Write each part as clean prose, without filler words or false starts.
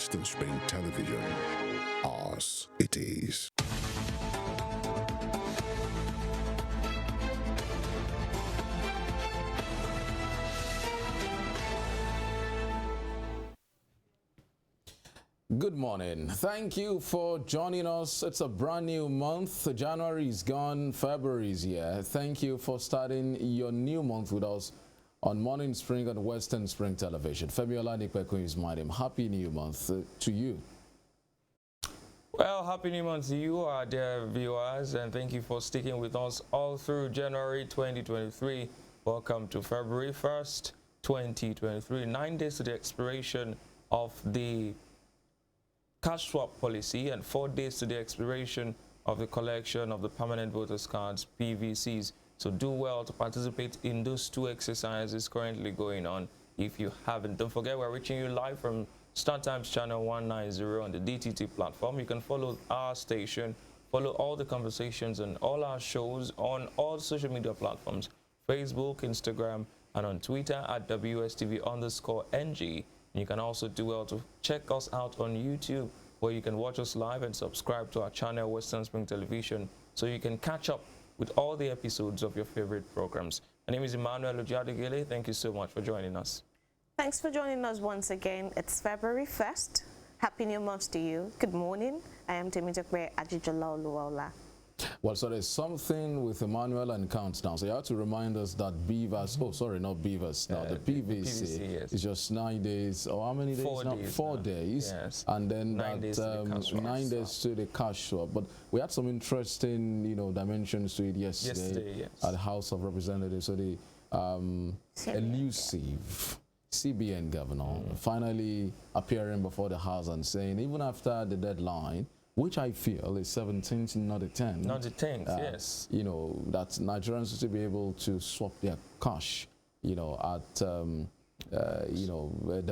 Western Spring Television. Ours it is. Good morning. Thank you for joining us. It's a brand new month. January is gone, February is here. Thank you for starting your new month with us on Morning Spring on Western Spring Television. Femiola Nikweku is my name. Happy new month to you. Well, happy new month to you, our dear viewers, and thank you for sticking with us all through January 2023. Welcome to February 1st, 2023. 9 days to the expiration of the cash swap policy and 4 days to the expiration of the collection of the permanent voters cards, PVCs. So do well to participate in those two exercises currently going on. If you haven't, don't forget we're reaching you live from StarTimes channel 190 on the DTT platform. You can follow our station, follow all the conversations and all our shows on all social media platforms, Facebook, Instagram, and on Twitter at WSTV_NG. You can also do well to check us out on YouTube, where you can watch us live and subscribe to our channel, Western Spring Television, so you can catch up with all the episodes of your favorite programs. My name is Emmanuel Ojadegele. Thank you so much for joining us. Thanks for joining us once again. It's February 1st. Happy New Month to you. Good morning. I am Temitope Ajijola Oluwaola. Well, so there's something with Emmanuel and countdown. So you have to remind us that Beavers, oh, sorry, not Beavers now, the PVC yes. is just 9 days, or how many days 4 now? days 4 now. days. Yes. And then 9 days to the cash swap. 9 days to the cash swap. But we had some interesting, dimensions to it yesterday yes. at the House of Representatives. So the elusive CBN governor finally appearing before the House and saying, even after the deadline, which I feel is 17th, not the 10th. Not the 10th, yes. That Nigerians should be able to swap their cash, at, the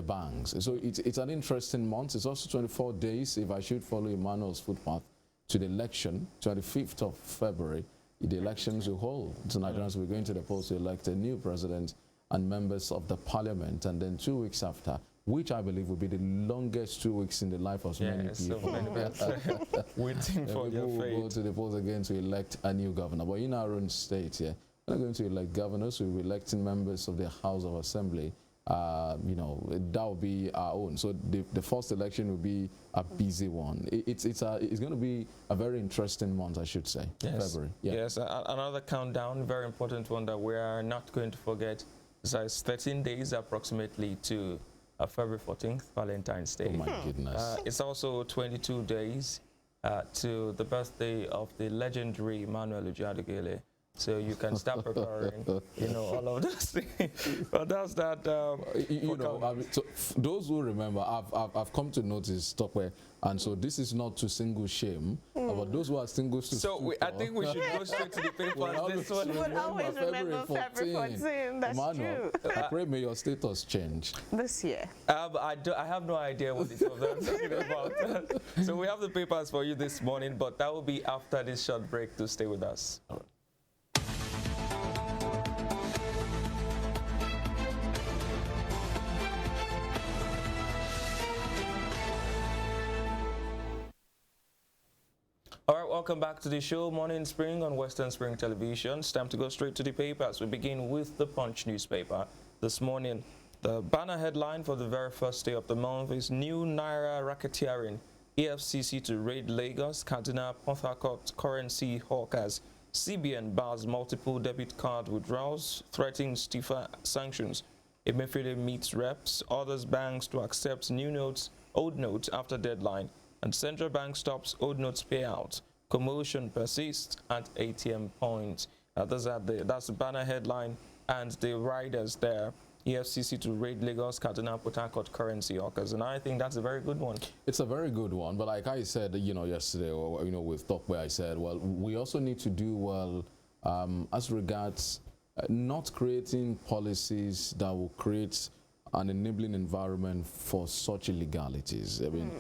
banks. So it's an interesting month. It's also 24 days, if I should follow Emmanuel's footpath, to the election, 25th of February. The elections will hold. So Nigerians will be going to the polls to elect a new president and members of the parliament, and then 2 weeks after, which I believe will be the longest 2 weeks in the life of so many people. Waiting for their will fate. go to the polls again to elect a new governor. But in our own state, we're not going to elect governors. We're electing members of the House of Assembly. That will be our own. So the first election will be a busy one. It's going to be a very interesting month, I should say. Yes. February. Yes, another countdown, very important one that we are not going to forget. So it's 13 days approximately to February 14th, Valentine's Day. Oh my goodness. It's also 22 days to the birthday of the legendary Emmanuel Ojadegele. So you can start preparing, all of those things. But that's that. So those who remember, I've come to notice, Tokwe, and so this is not to single shame, but those who are single to So I think we should go straight to the papers. This one. You would always remember February 14. That's Emmanuel, true. I pray may your status change. This year. I have no idea what it was I'm talking about. So we have the papers for you this morning, but that will be after this short break. To stay with us. All right. All right, welcome back to the show, Morning Spring on Western Spring Television. It's time to go straight to the papers. We begin with the Punch newspaper. This morning, the banner headline for the very first day of the month is New Naira Racketeering. EFCC to raid Lagos, Kaduna, Port Harcourt currency hawkers. CBN bars multiple debit card withdrawals, threatening stiffer sanctions. Emefiele meets reps, orders banks to accept new notes, old notes after deadline. And central bank stops old notes payout. Commotion persists at ATM points. That's the banner headline and the riders there. EFCC to raid Lagos, Kaduna, Port Harcourt currency hawkers, and I think that's a very good one. It's a very good one, but like I said, yesterday, or with Talk, where I said, well, we also need to do well as regards not creating policies that will create an enabling environment for such illegalities. I mean,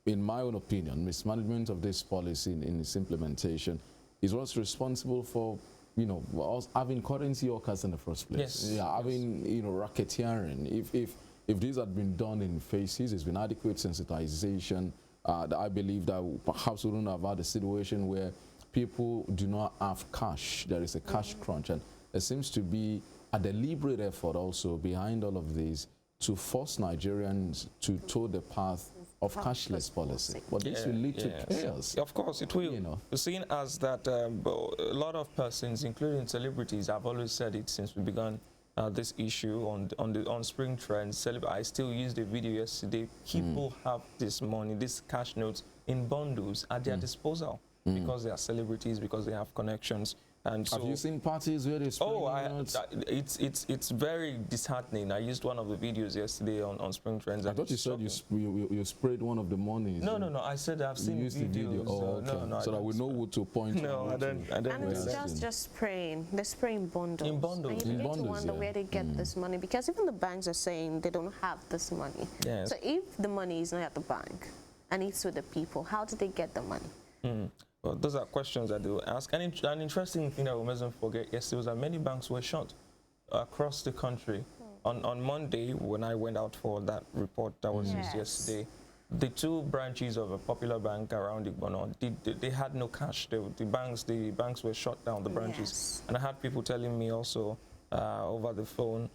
in my own opinion, mismanagement of this policy in its implementation is what's responsible for, us having currency hawkers in the first place. Yes. Yeah, having, racketeering. If if this had been done in phases, it's been adequate sensitization, I believe that perhaps we wouldn't have had a situation where people do not have cash. There is a cash crunch, and there seems to be a deliberate effort also behind all of this to force Nigerians to toe the path of cashless policy. But this will lead to chaos. Of course, it will. You know. Seeing as that a lot of persons, including celebrities, have always said it since we began this issue on Spring Trends. I still used a video yesterday. People have this money, these cash notes in bundles at their disposal because they are celebrities, because they have connections. And Have so, you seen parties where they spray notes? it's very disheartening. I used one of the videos yesterday on Spring Trends. I thought you said you sprayed one of the monies. No. I said I've seen You used the video. videos. Oh, okay. No, so that we know who to point. No, I don't. And Really. it's just spraying. They're spraying bundles. In bundles. And you In begin to bundles, wonder yeah. where they get this money, because even the banks are saying they don't have this money. Yes. So if the money is not at the bank and it's with the people, how do they get the money? Well, those are questions that they will ask. And an interesting thing that we mustn't forget yesterday was that many banks were shut across the country. On Monday, when I went out for that report that was used yesterday, the two branches of a popular bank around Igbono, they had no cash. The banks were shut down, the branches. Yes. And I had people telling me also over the phone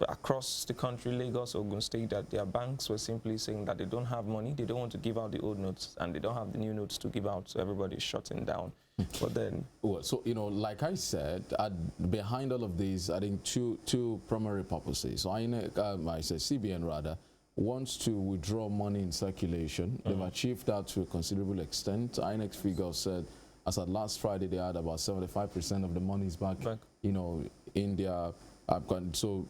across the country, Lagos, Ogun State, that their banks were simply saying that they don't have money, they don't want to give out the old notes, and they don't have the new notes to give out, so everybody's shutting down. But then... Well, so, you know, like I said, behind all of these, I think two primary purposes. So I said CBN rather, wants to withdraw money in circulation. They've achieved that to a considerable extent. INEX figures said, as at last Friday, they had about 75% of the monies back, you know, in their... so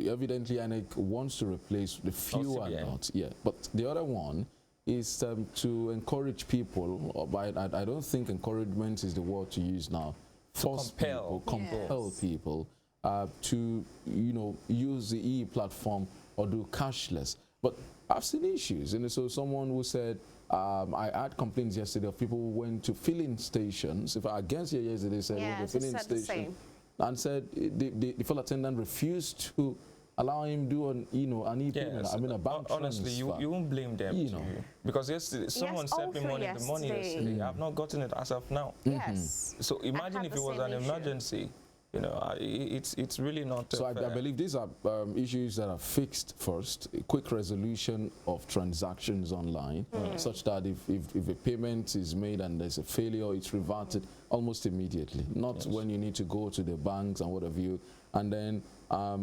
evidently INEC wants to replace the few and not. Yeah, but the other one is to encourage people. I don't think encouragement is the word to use now. Force people, compel people to, you know, use the e-platform or do cashless. But I've seen issues, and so someone who said, I had complaints yesterday of people who went to filling stations. If I against you yesterday, said well, the filling station. And said the full attendant refused to allow him do an e-payment. Yes. I mean a bank honestly, you won't blame them, you know, because yesterday someone sent me money the money yesterday. I've not gotten it as of now. Yes. So imagine if it was an emergency. You know, it's really not. So I believe these are issues that are fixed first. A quick resolution of transactions online, such that if a payment is made and there's a failure, it's reverted almost immediately. Not when you need to go to the banks and what have you. And then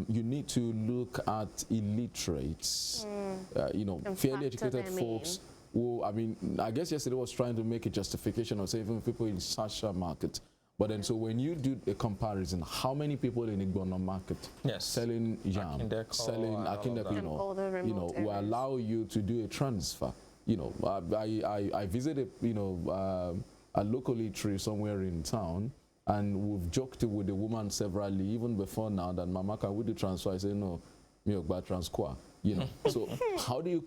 you need to look at illiterates, you know, fairly educated folks. Who, I mean, I guess yesterday was trying to make a justification of saving people in Sasha market. But then, so when you do a comparison, how many people in Igbono market selling yam, selling Akindeko, you know, will allow you to do a transfer? You know, I visited, you know, a local eatery somewhere in town, and we've joked with the woman severally, even before now, that Mama, can we do transfer? I say no, me ogba transfer. You know, so how do you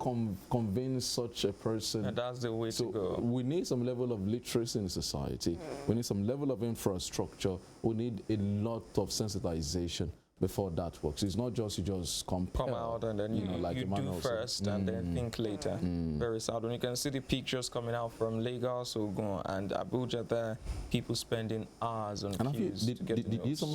convince such a person? And that's the way to go. We need some level of literacy in society. We need some level of infrastructure. We need a lot of sensitization before that works. It's not just you just come out and then you do first and then think later. Very sad. When you can see the pictures coming out from Lagos, Ogun, and Abuja, there, people spending hours on queues to get the Did you see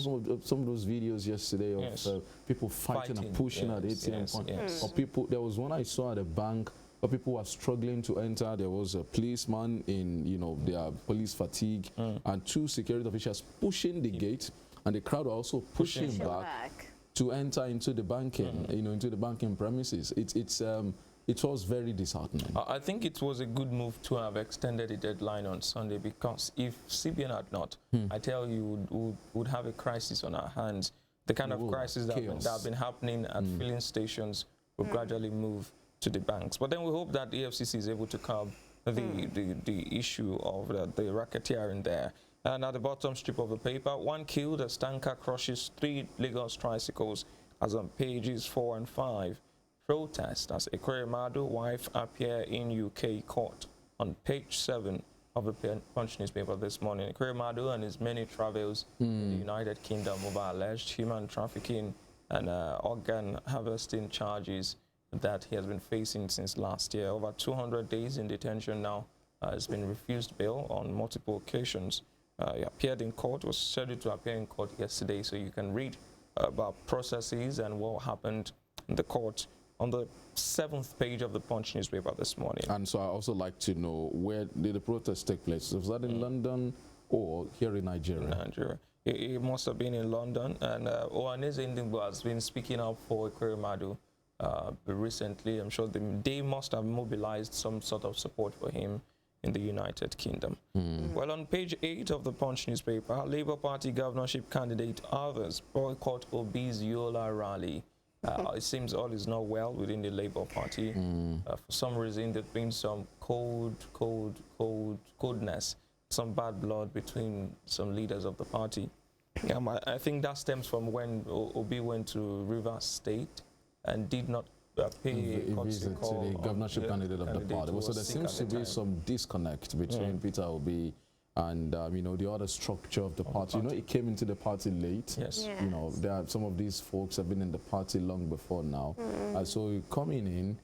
some of those videos yesterday of people fighting and pushing at ATM point? Or people, there was one I saw at a bank where people were struggling to enter. There was a policeman in, you know, their police fatigue, and two security officials pushing the gate. And the crowd are also pushing back to enter into the banking, you know, into the banking premises. It was very disheartening. I think it was a good move to have extended the deadline on Sunday, because if CBN had not, I tell you, we would have a crisis on our hands. The kind of crisis that have been happening at filling stations will gradually move to the banks. But then we hope that the EFCC is able to curb the issue of the racketeering there. And at the bottom strip of the paper, 1 killed as tanker crushes 3 Lagos tricycles, as on pages 4 and 5. Protest as Ekweremadu wife appear in UK court, on page 7 of the Punch newspaper this morning. Ekweremadu and his many travels in the United Kingdom over alleged human trafficking and organ harvesting charges that he has been facing since last year. Over 200 days in detention now. Has been refused bail on multiple occasions. He appeared in court, was scheduled to appear in court yesterday, so you can read about processes and what happened in the court on the 7th page of the Punch newspaper this morning. And so I also like to know, where did the protest take place? Was that in London or here in Nigeria? Nigeria. It must have been in London, and Ohaneze Ndigbo has been speaking up for Ekweremadu recently. I'm sure they must have mobilized some sort of support for him in the United Kingdom. Well, on page 8 of the Punch newspaper, Labour Party governorship candidate others boycott Obi's Yola rally. It seems all is not well within the Labour Party. For some reason, there's been some coldness, some bad blood between some leaders of the party. I think that stems from when Obi went to Rivers State and did not pay A visit to the governorship candidate of the party. So there seems to be some disconnect between Peter Obi and you know, the other structure of the party. You know, he came into the party late. Yes. You know, there are some of these folks have been in the party long before now. So coming in,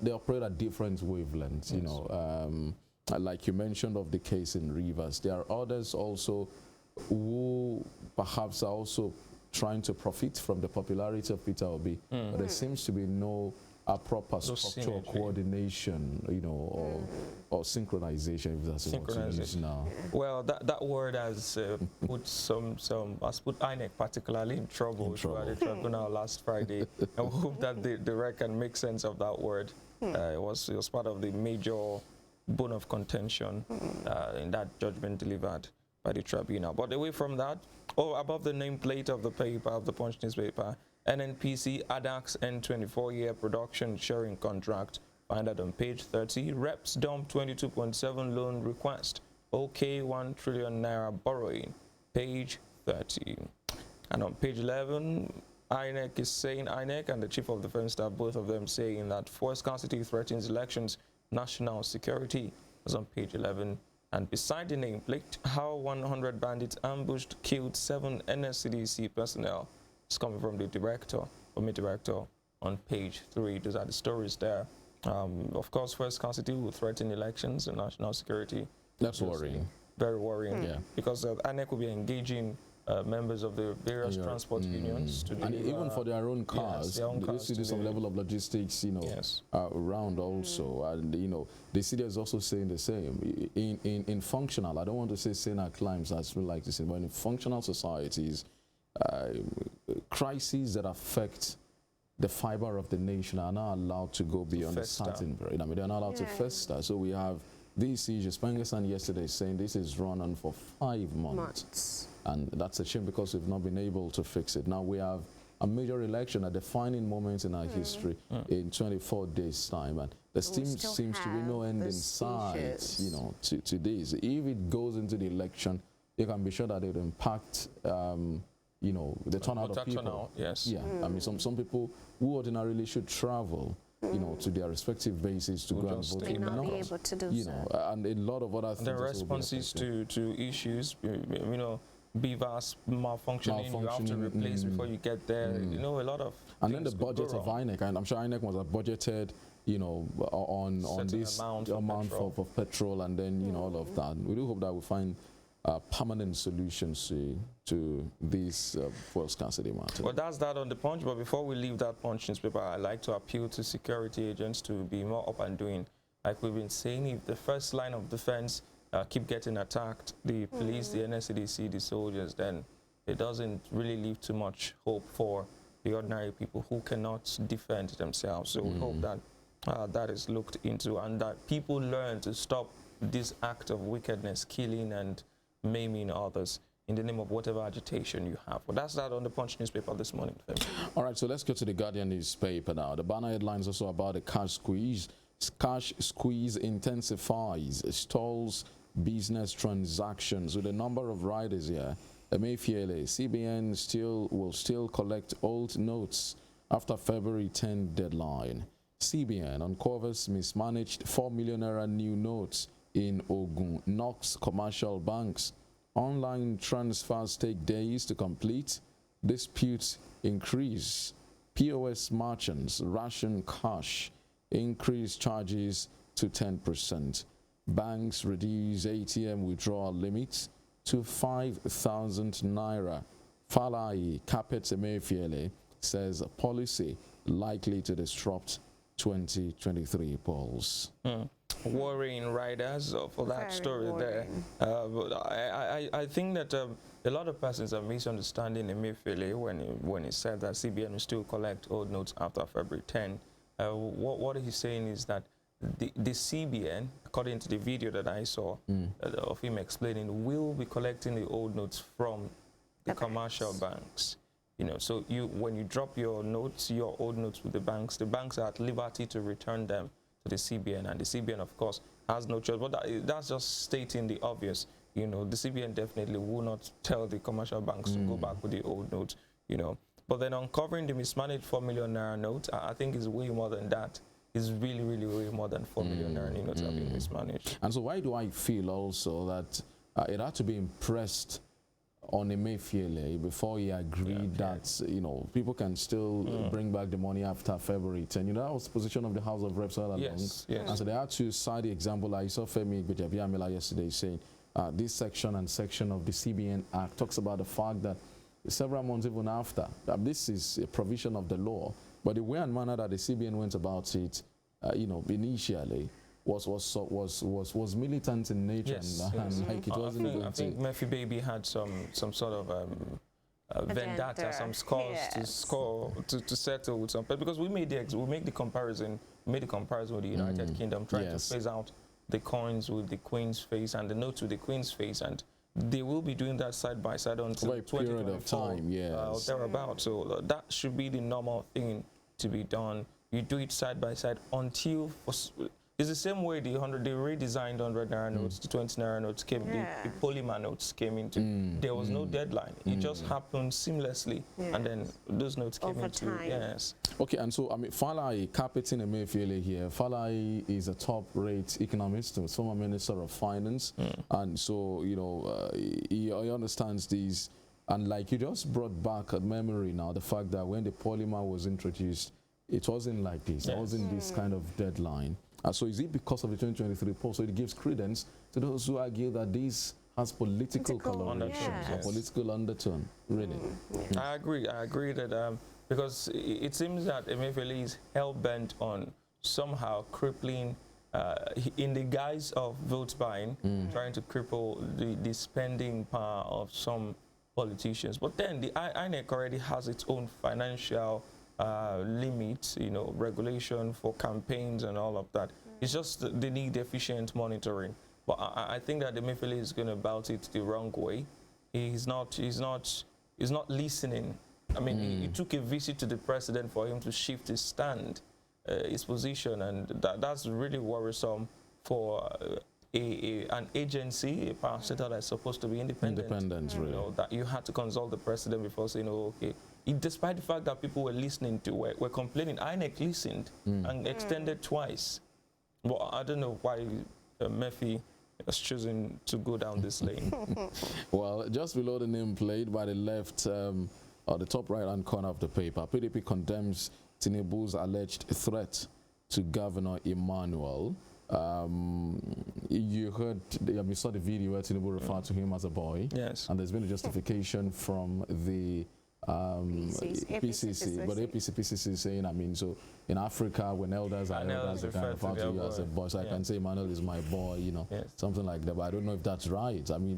they operate at different wavelengths. You know, like you mentioned of the case in Rivers, there are others also who perhaps are also trying to profit from the popularity of Peter Obi, but there seems to be no proper structural coordination, you know, or synchronization, if that's what you want to use now. Well, that word has put has put INEC particularly in trouble throughout the tribunal last Friday. I hope that the REC can make sense of that word. It was part of the major bone of contention in that judgment delivered by the tribunal. But away from that, above the nameplate of the paper, of the Punch newspaper, NNPC ADAX N24-year production sharing contract, find that on page 30. Reps dump 22.7 loan request. OK 1 trillion naira borrowing, page 30. And on page 11, INEC is saying, INEC and the Chief of Defense Staff, both of them saying that forced scarcity threatens elections, national security, was on page 11. And beside the nameplate, how 100 bandits ambushed, killed 7 NSCDC personnel. It's coming from the director, on page 3. Those are the stories there. Of course, forced scarcity will threaten elections and national security. That's worrying. Very worrying. Yeah. Because INEC will be engaging members of the various transport unions to and even for their own cars, they see some level of logistics, you know, around also, and you know, the city is also saying the same. In functional, I don't want to say senile climes, as we like to say, but in functional societies, crises that affect the fiber of the nation are not allowed to go beyond a certain period. I mean, they're not allowed to fester. So we have these sieges. Spengerson yesterday saying this is run on for 5 months. And that's a shame because we've not been able to fix it. Now we have a major election, a defining moment in our history in 24 days' time. And there seems to be no end in sight, you know, to this. If it goes into the election, you can be sure that it will impact, you know, the turnout of people. Yeah, I mean, some people who ordinarily should travel, you know, to their respective bases to go and vote. May not be able to do so. And a lot of other things. The responses to issues, you know, BVAS malfunctioning, you have to replace before you get there. You know, a lot of. And then the budget of INEC, and I'm sure INEC was budgeted, you know, on this amount for petrol, and then you know all of that. We do hope that we find permanent solutions to these fuel scarcity matter. Well, that's that on the Punch. But before we leave that Punch newspaper, I'd like to appeal to security agents to be more up and doing. Like we've been saying, if the first line of defense keep getting attacked, the police, the NSCDC, the soldiers, then it doesn't really leave too much hope for the ordinary people who cannot defend themselves. So we hope that that is looked into and that people learn to stop this act of wickedness, killing and maiming others in the name of whatever agitation you have. Well, that's that on the Punch newspaper this morning. All right, so let's go to the Guardian newspaper now. The banner headlines also about the cash squeeze. Cash squeeze intensifies, stalls business transactions. With a number of riders here, Emefiele, CBN will still collect old notes after February 10 deadline. CBN uncovers mismanaged 4 million naira new notes in Ogun, knocks commercial banks. Online transfers take days to complete. Disputes increase. POS merchants ration cash, increase charges to 10%. Banks reduce ATM withdrawal limits to 5,000 naira. Falai Capet Emefiele says policy likely to disrupt 2023 polls. Worrying riders for that Very story worrying. there. But I think that a lot of persons are misunderstanding Emefiele when he said that CBN will still collect old notes after February 10. What he's saying is that the CBN, according to the video that I saw of him explaining, will be collecting the old notes from the commercial banks. You know, so when you drop your notes, your old notes with the banks are at liberty to return them to the CBN, and the CBN, of course, has no choice. But that's just stating the obvious. You know, the CBN definitely will not tell the commercial banks to go back with the old notes. You know, but then uncovering the mismanaged 4 million naira note, I think is way more than that. It's really, really way more than 4 million naira notes have been mismanaged. And so why do I feel also that it had to be impressed on Emefiele before he agreed that, you know, people can still bring back the money after February 10. You know, that was the position of the House of Reps all along. Yes. And so they had to cite the example. I saw Femi Gbejabiamila yesterday saying this section and section of the CBN Act talks about the fact that several months even after, this is a provision of the law, but the way and manner that the CBN went about it, you know, initially was militant in nature, and like it wasn't going I think Murphy Baby had some sort of vendetta, some scores to settle with some, but because we made the comparison with the United Kingdom, trying to phase out the coins with the Queen's face and the notes with the Queen's face, and they will be doing that side by side until 2024 or thereabout. So that should be the normal thing to be done. You do it side by side until it's the same way the redesigned 100 naira notes, the 20 naira notes came, the polymer notes came into. There was no deadline. It just happened seamlessly, and then those notes came over into. time. Yes. Okay, and so I mean, Falai Capitan Emefiele here. Falai is a top-rate economist, former Minister of Finance, and so you know he understands these. And like you just brought back a memory now, the fact that when the polymer was introduced, it wasn't like this. There wasn't this kind of deadline. So is it because of the 2023 poll? So it gives credence to those who argue that this has political coloration, a political undertone, really. I agree that because it seems that Emefiele is hell-bent on somehow crippling, in the guise of vote buying, trying to cripple the spending power of some politicians. But then the INEC already has its own financial limits, you know, regulation for campaigns and all of that. It's just they need efficient monitoring. But I think that Emefiele is going about it the wrong way. He's not listening. I mean, it took a visit to the president for him to shift his stand, his position, and that's really worrisome for an agency, a parastatal that's supposed to be independent. Really. You know, that you had to consult the president before saying, oh, okay. Despite the fact that people were listening to, were complaining, INEC listened and extended twice. Well, I don't know why Murphy has chosen to go down this lane. Well, just below the nameplate by the left, or the top right-hand corner of the paper, PDP condemns Tinubu's alleged threat to Governor Emmanuel. You heard, you saw the video where Tinubu referred to him as a boy. Yes. And there's been a justification from the PCC, but PCC is saying, I mean, so in Africa, when elders are elders, they can refer to you as a boy. So I can say Emmanuel is my boy, you know, something like that. But I don't know if that's right. I mean,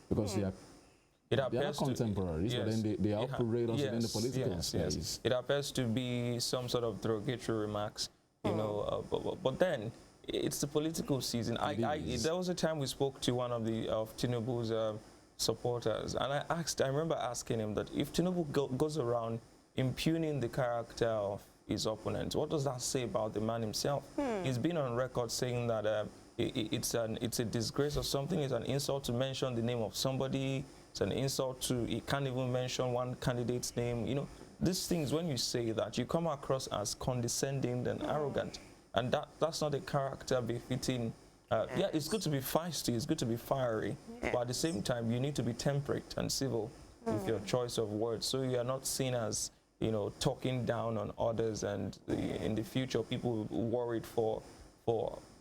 because they are contemporaries, but then they operate also in the political space. It appears to be some sort of derogatory remarks, you know, but then it's the political season. There was a time we spoke to one of Tinubu's supporters, and I remember asking him that if Tinubu goes around impugning the character of his opponent, what does that say about the man himself? He's been on record saying that it's a disgrace or something. It's an insult to mention the name of somebody. It's an insult to, he can't even mention one candidate's name. You know, these things, when you say that, you come across as condescending and arrogant, and that's not a character befitting. Yeah, it's good to be feisty, it's good to be fiery, but at the same time, you need to be temperate and civil with your choice of words, so you are not seen as you know, talking down on others, and in the future, people worried for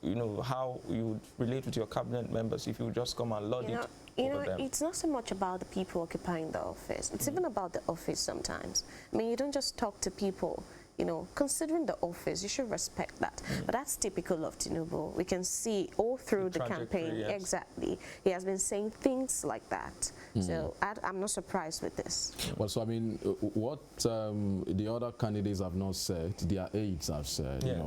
you know, how you would relate with your cabinet members if you just come and lord it over them. It's not so much about the people occupying the office. It's even about the office sometimes. I mean, you don't just talk to people. You know, considering the office, you should respect that. But that's typical of Tinubu. We can see all through the campaign. Yes. Exactly. He has been saying things like that. So I'm not surprised with this. Well, so I mean, what the other candidates have not said, their aides have said. Yes. You know,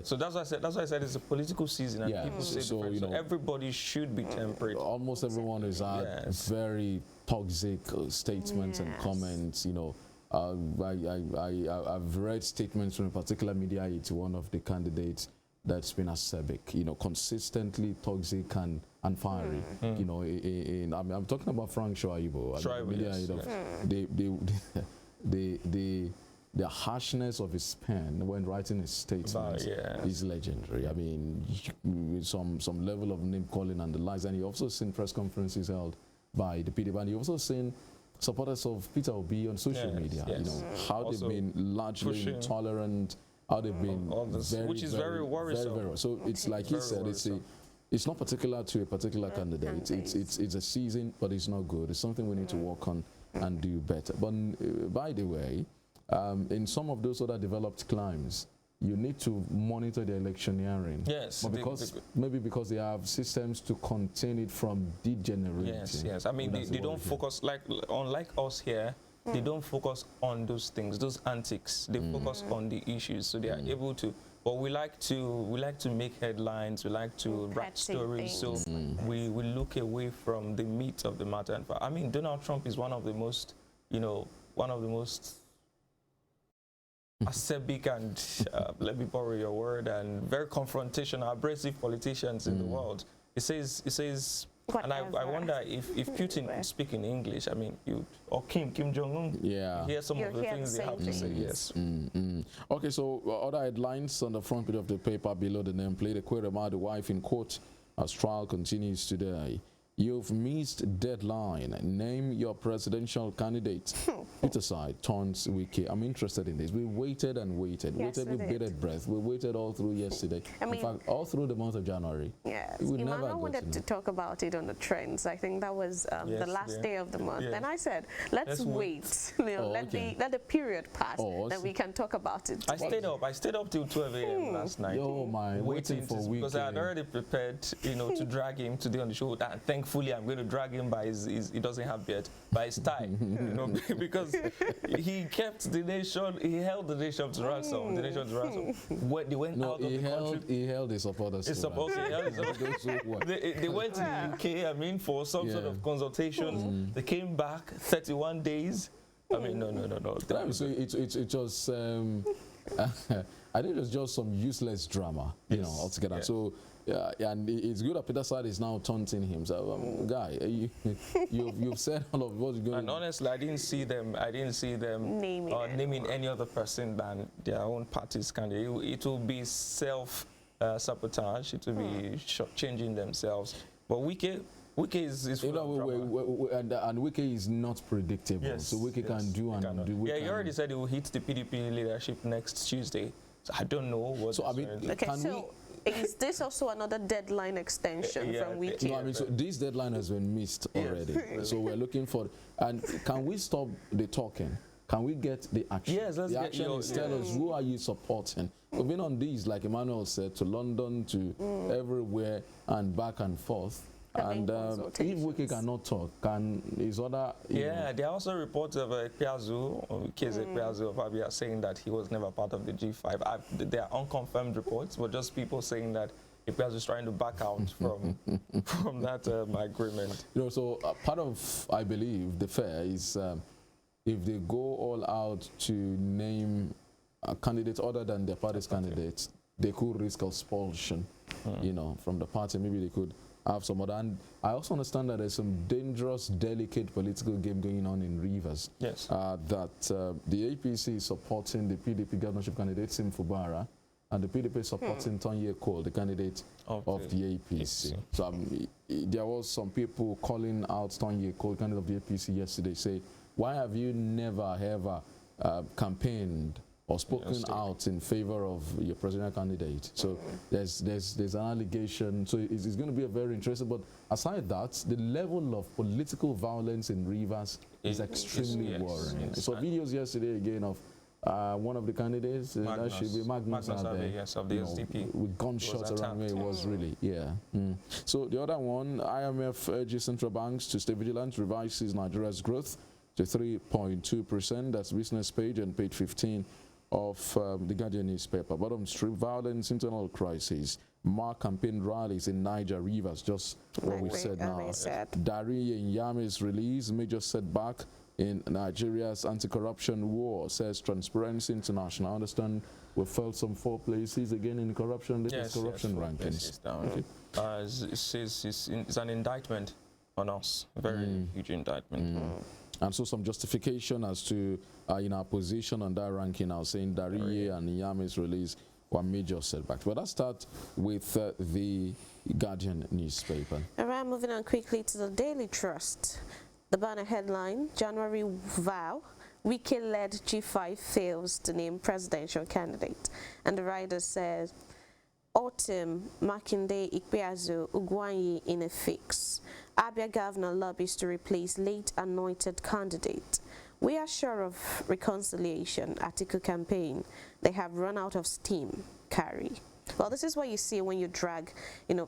So that's why I said. That's why I said it's a political season, and Yeah. people say So, different. you So know, everybody should be temperate. almost everyone has had Yes. very toxic statements and Yes. comments. You know, I've read statements from a particular media aide to one of the candidates that's been acerbic, you know, consistently toxic and fiery. You know, I'm talking about Frank Shoaibu, Shoaibu, media yes, aide of the harshness of his pen when writing his statements is legendary. I mean, some level of name calling and the likes, and you also seen press conferences held by the PDP, and you also seen supporters of Peter Obi on social media. You know how Also they've been largely pushing intolerant, how they've been all this, which is very worrisome. So it's like he said, it's not particular to a particular candidate. It's a season, but it's not good. It's something we need to work on and do better. But by the way, in some of those other developed climes, you need to monitor the electioneering. Yes. But maybe because they have systems to contain it from degenerating. Yes. I mean, they don't focus, unlike us here, they don't focus on those things, those antics. They focus on the issues, so they are able to. But we like to make headlines. We like to write stories. So we look away from the meat of the matter. And I mean, Donald Trump is one of the most, acerbic and let me borrow your word, and very confrontational, abrasive politicians in the world. It says. And I wonder if Putin speak in English, I mean, or Kim Jong-un, hear some of the things they have to say, yes. Okay, so other headlines on the front page of the paper below the nameplate: Ekweremadu, the wife in court as trial continues today. You've missed deadline. Name your presidential candidate. Peter side turns Wiki. I'm interested in this. We waited and waited. Yes, with bated breath. We waited all through yesterday. In fact, all through the month of January. Yes. Emmanuel wanted to talk about it on the trends. I think that was the last day of the month. And I said, let's wait. Let the period pass. Then we can talk about it. I stayed up till 12 a.m. last night. Oh my, waiting for Wiki. Because I had already prepared, to drag him today on the show. And thankfully, I'm going to drag him by he doesn't have beard, by his tie, because he kept the nation, he held the nation to ransom. The nation to ransom. When they went out of the country, he held his supporters. They went to the UK, I mean, for some sort of consultations. They came back 31 days. I mean, no. So it was. I think it was just some useless drama, altogether. So. Yeah, and it's good that Peter Side is now taunting him. So, guy, you've said all of what's going on. And honestly, I didn't see them naming any other person than their own party's candidate. It will be self-sabotage. It will be changing themselves. But Wiki is full of drama. And Wiki is not predictable. Yes, so Wiki can do and do. Yeah, he already said he will hit the PDP leadership next Tuesday. So I don't know what. So I mean, is this also another deadline extension from Wiki? No, I mean, so this deadline has been missed already. So we're looking for, and can we stop the talking? Can we get the action? Yes, let's the get action is tell us who are you supporting. We've been on these, like Emmanuel said, to London, to everywhere, and back and forth. And if Wiki cannot talk, is other... there are also reports of Ekpeazu, Ekpeazu of Abia, saying that he was never part of the G5. There are unconfirmed reports, but just people saying that Ekpeazu is trying to back out from that agreement. So part of, I believe, the fair is if they go all out to name a candidate other than their party's candidates, they could risk expulsion, from the party. Maybe they could have some other. And I also understand that there's some dangerous, delicate political game going on in Rivers. Yes. That the APC is supporting the PDP governorship candidate, Sim Fubara, and the PDP is supporting Tonye Cole, the candidate of the APC. So there was some people calling out Tonye Cole, candidate of the APC yesterday, say, why have you never, ever campaigned or spoken out in favor of your presidential candidate. So there's an allegation. So it's going to be a very interesting. But aside that, the level of political violence in Rivers is extremely worrying. Yes. So videos yesterday again of one of the candidates, that should be Magnus Abe, yes, of the SDP. with gunshots around where it was really, So the other one, IMF urges central banks to stay vigilant, revises Nigeria's growth to 3.2%. That's business page and page 15 of the Guardian newspaper. Bottom strip, violence, internal crisis, mark campaign rallies in Niger, Rivers, just what we said now. Dariye Nyame's release, major setback in Nigeria's anti-corruption war, says Transparency International. I understand we felt some 4 places again in corruption, corruption rankings. It's an indictment on us, a very huge indictment. And so some justification as to in our position on that ranking now, saying Dariye and Nyame's release were major setbacks. But let's start with the Guardian newspaper. All right, moving on quickly to the Daily Trust. The banner headline, January vow, Wike-led G5 fails to name presidential candidate. And the writer says, Autumn, Makinde, Ikpeazu, Ugwanyi in a fix. Abia governor lobbies to replace late anointed candidate. We are sure of reconciliation, Atiku campaign. They have run out of steam, Carry. Well, this is what you see when you drag,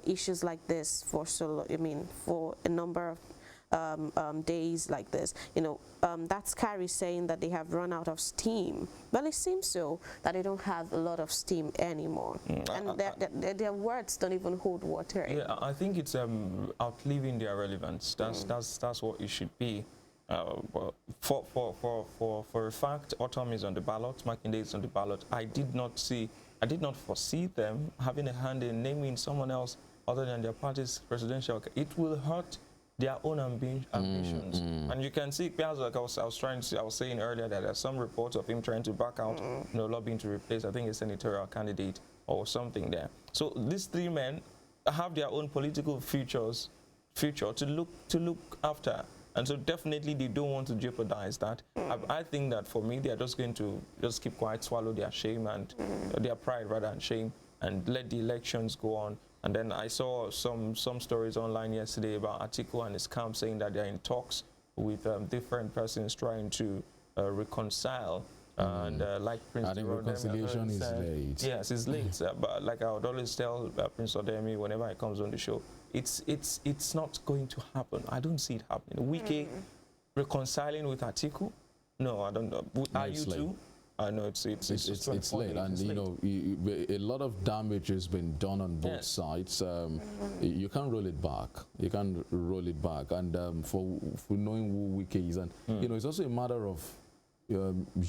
issues like this for for a number of days like this. That's Carrie saying that they have run out of steam. Well, it seems so that they don't have a lot of steam anymore, and their words don't even hold water anymore. Yeah, I think it's outliving their relevance. That's what it should be. For a fact, Autumn is on the ballot, Makinde is on the ballot. I did not foresee them having a hand in naming someone else other than their party's presidential. It will hurt their own ambitions. And you can see, like I was saying earlier, that there's some reports of him trying to back out, lobbying to replace, I think, a senatorial candidate or something there. So these 3 men have their own political future to look after. And so definitely they don't want to jeopardize that. I think that for me, they are just going to just keep quiet, swallow their shame and their pride rather than shame, and let the elections go on. And then I saw some stories online yesterday about Atiku and his camp saying that they're in talks with different persons trying to reconcile. And like Prince, I think reconciliation is late. Yes, it's late. But like I would always tell Prince Odemi whenever he comes on the show, it's not going to happen. I don't see it happening. Wike reconciling with Atiku? No, I don't know. Are you too? I know it's late, and a lot of damage has been done on both sides. You can't roll it back. You can't roll it back. And for knowing who Wike is, and it's also a matter of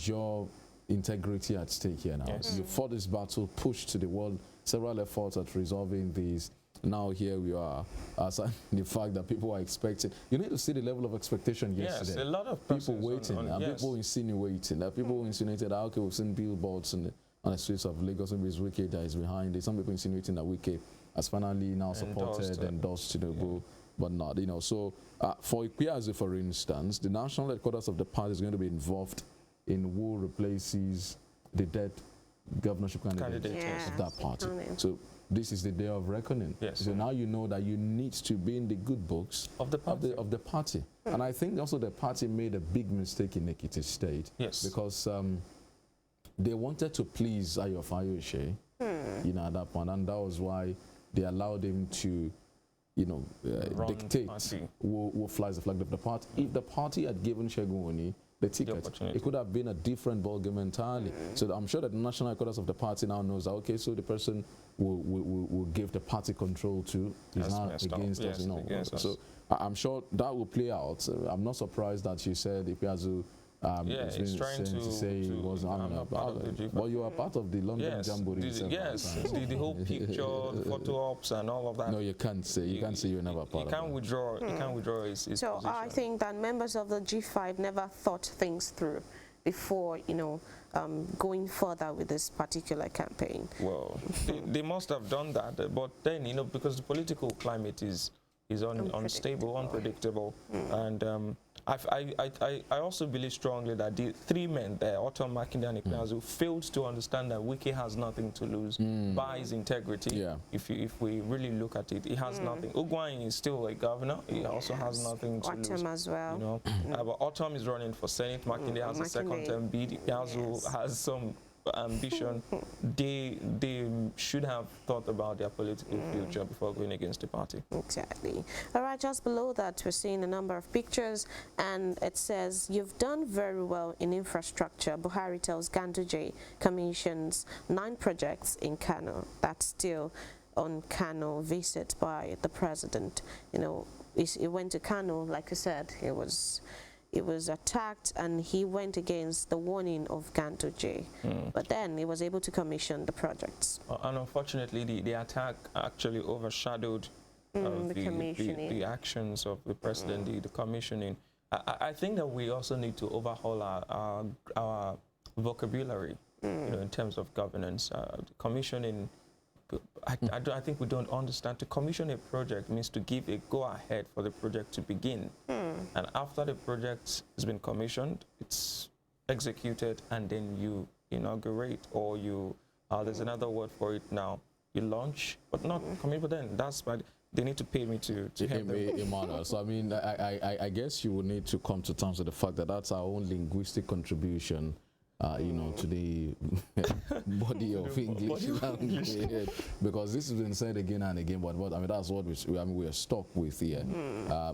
your integrity at stake here now. Yes. You fought this battle, pushed to the world, several efforts at resolving these. Now here we are, the fact that people are expecting. You need to see the level of expectation yesterday. Yes, a lot of people waiting, people insinuating. People insinuated, okay, we've seen billboards on the streets of Lagos, maybe it's Wike that is behind it. Some people insinuating that Wike has finally now supported, endorsed Tinubu, but not. So for Ikpeazu, for instance, the national headquarters of the party is going to be involved in who replaces the dead governorship candidate of that party. So this is the day of reckoning. Yes. So now you know that you need to be in the good books of the party. And I think also the party made a big mistake in Ekiti State. Yes. Because they wanted to please Ayo Fayose, at that point, and that was why they allowed him to, dictate who flies the flag of the party. If the party had given Segun Oni the ticket, it could have been a different ballgame entirely. So I'm sure that the national headquarters of the party now knows that, okay, so the person will give the party control to is now against us. So I'm sure that will play out. I'm not surprised that you said Ikpeazu he's trying to say he wasn't part of it. But you are part of the London Jamboree. The whole picture, the photo ops and all of that. No, you can't say. You can't say you're never part of it. He can't withdraw his So position. I think that members of the G5 never thought things through before, going further with this particular campaign. Well, they must have done that, but then, because the political climate is unstable, unpredictable, and I also believe strongly that the three men there, Otom, Makinde, and Ikpeazu, failed to understand that Wike has nothing to lose by his integrity. Yeah. If we really look at it, he has nothing. Ugwuanyi is still a governor. He also has nothing to lose. Otom as well. You know, but Otom is running for Senate. Makinde has a second term bid. Ikpeazu has some ambition. They should have thought about their political future before going against the party. Exactly. All right, just below that, we're seeing a number of pictures, and it says, "You've done very well in infrastructure." Buhari tells Ganduje commissions 9 projects in Kano. That's still on Kano visit by the president. You know, he went to Kano, like I said, it was attacked, and he went against the warning of Ganduje. But then he was able to commission the projects. And unfortunately, the attack actually overshadowed the actions of the president, the commissioning. I think that we also need to overhaul our vocabulary, you know, in terms of governance. Commissioning, I think we don't understand. To commission a project means to give a go-ahead for the project to begin. And after the project has been commissioned, it's executed, and then you inaugurate, or you, there's another word for it now, you launch, but not commit. But then that's why they need to pay me to help them. So I mean, I guess you would need to come to terms with the fact that that's our own linguistic contribution, you know, to the body of English language, because this has been said again and again. But I mean, that's what we are stuck with here.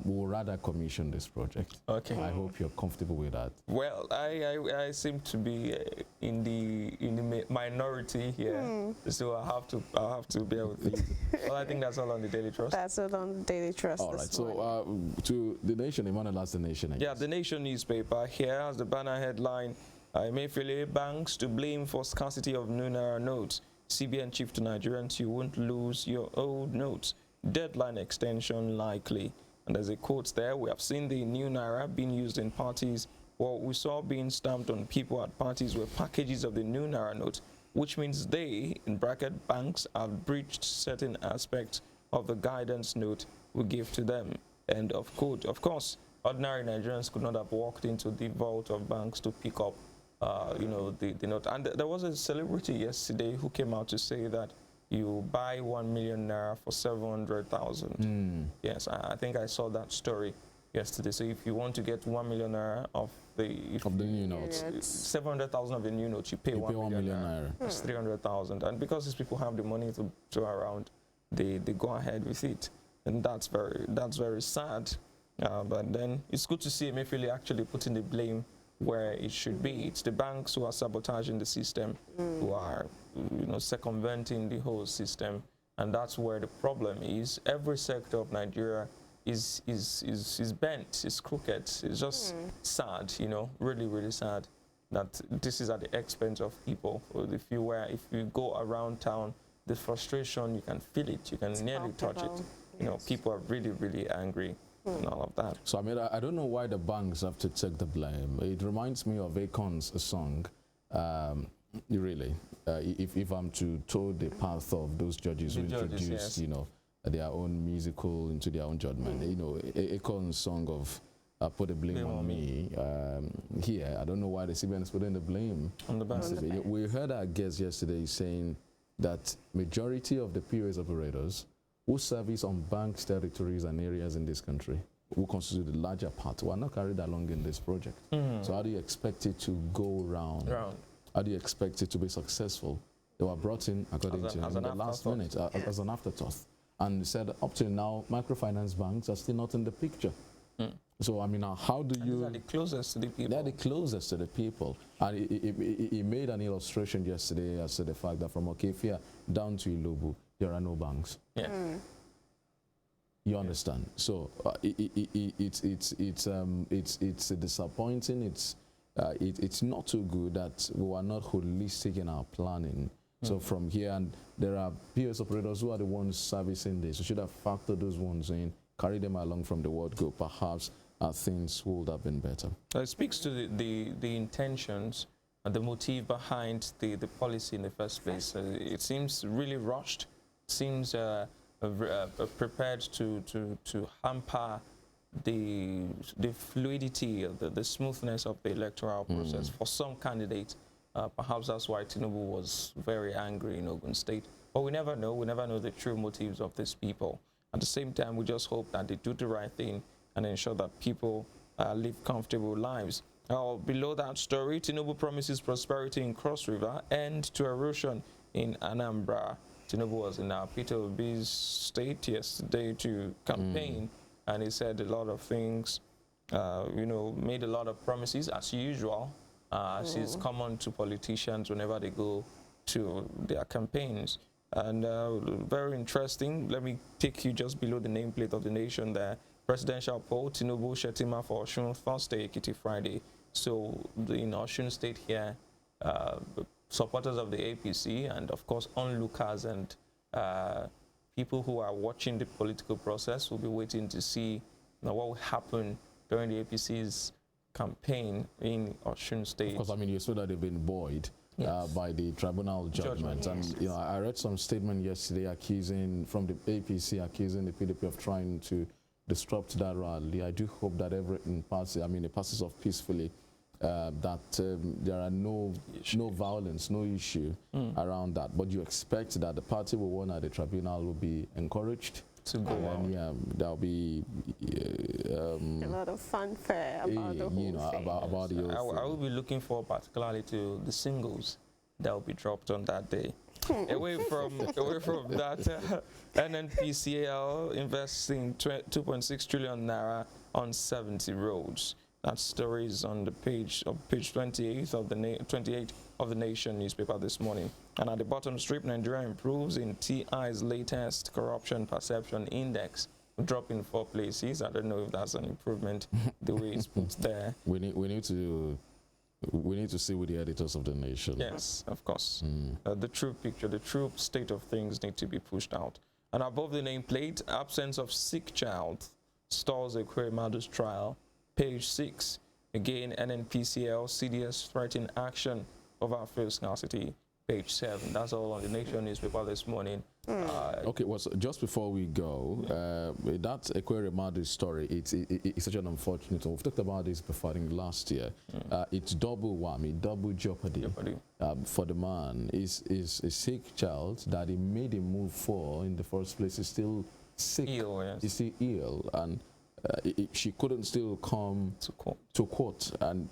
We'll rather commission this project. Okay. I hope you're comfortable with that. Well, I seem to be in the minority here, so I'll have to bear with you. Well, I think that's all on the Daily Trust. That's all on the Daily Trust. All right. So to the Nation, Emmanuel, that's the Nation. I Yeah, guess. the Nation newspaper here has the banner headline: Emefiele banks to blame for scarcity of new Naira notes. CBN chief to Nigerians: you won't lose your old notes. Deadline extension likely. And there's a quote there: we have seen the new Naira being used in parties. What we saw being stamped on people at parties were packages of the new Naira note, which means they, in bracket banks, have breached certain aspects of the guidance note we give to them. End of quote. Of course, ordinary Nigerians could not have walked into the vault of banks to pick up you know, the note. And there was a celebrity yesterday who came out to say that you buy 1 million Naira for 700,000. Yes, I think I saw that story yesterday. So if you want to get 1 million Naira of the new notes, 700,000 of the new notes, you pay 1 million Naira. That's 300,000. And because these people have the money to around, they go ahead with it. And that's very sad. But then it's good to see Emefiele actually putting the blame where it should be. It's the banks who are sabotaging the system, who are, you know, circumventing the whole system, and that's where the problem is. Every sector of Nigeria is bent, is crooked. It's just sad, you know, really, really sad that this is at the expense of people. If you go around town, the frustration, you can feel it, you can nearly touch it. You know, people are really, really angry. And all of that. So I mean, I don't know why the banks have to take the blame. It reminds me of Akon's song. Really, if I'm to toe the path of those judges who introduced, yes, you know, their own musical into their own judgment. You know, Akon's song of "Put the Blame on Me." Here, I don't know why the CBN is putting the blame on the banks. We heard our guest yesterday saying that majority of the POS operators who service on banks, territories, and areas in this country, who constitute the larger part, who are not carried along in this project. So how do you expect it to go round? How do you expect it to be successful? They were brought in, according to him, in the last minute, as an afterthought. And said, up till now, microfinance banks are still not in the picture. So, I mean, how do you... They're the closest to the people. They're the closest to the people. And he made an illustration yesterday as to the fact that from Okefia down to Ilobu, there are no banks. Yeah. You understand? So it's disappointing. It's not too good that we are not holistic in our planning. So from here, and there are POS operators who are the ones servicing this. We should have factored those ones in, carry them along from the word go. Perhaps things would have been better. It speaks to the intentions and the motive behind the policy in the first place. It seems really rushed. Seems prepared to hamper the fluidity, the smoothness of the electoral process for some candidates. Perhaps that's why Tinubu was very angry in Ogun State. But we never know. We never know the true motives of these people. At the same time, we just hope that they do the right thing and ensure that people live comfortable lives. Below that story, Tinubu promises prosperity in Cross River, end to erosion in Anambra. Tinubu was in Peter Obi's state yesterday to campaign, and he said a lot of things, made a lot of promises as usual, as is common to politicians whenever they go to their campaigns. And very interesting, let me take you just below the nameplate of the nation there. Presidential poll, Tinubu, Shetima for Osun, Thursday, Ekiti, Friday. So in Osun State here, supporters of the APC and of course onlookers and people who are watching the political process will be waiting to see what will happen during the APC's campaign in Osun State. Because I mean, you saw that they've been buoyed by the tribunal judgment. And yes. you know, I read some statement yesterday from the APC accusing the PDP of trying to disrupt that rally. I do hope that everything passes. I mean, it passes off peacefully. That there are no violence, no issue around that. But you expect that the party will win at the tribunal will be encouraged to go and then, there'll be a lot of fanfare about the whole thing. About the whole thing. I will be looking forward particularly to the singles that will be dropped on that day. away from that, NNPCL investing 2.6 trillion naira on 70 roads. That story is on the page 28 of the Nation newspaper this morning. And at the bottom strip, Nigeria improves in TI's latest corruption perception index, dropping 4 places. I don't know if that's an improvement the way it's put there. We need to see with the editors of the Nation. Yes, of course. The true picture, the true state of things need to be pushed out. And above the nameplate, absence of sick child stalls Ekweremadu's trial. Page 6, again, NNPCL, CDS threaten action over fuel scarcity. Page 7, that's all on the Nation newspaper this morning. Okay, well, so just before we go, that Ekweremadu story, it's such an unfortunate one. We've talked about this before, I think last year. It's double whammy, double jeopardy. For the man. Is a sick child that he made a move for in the first place is still sick. Ill, yes. Is still ill, and she couldn't still come to court. And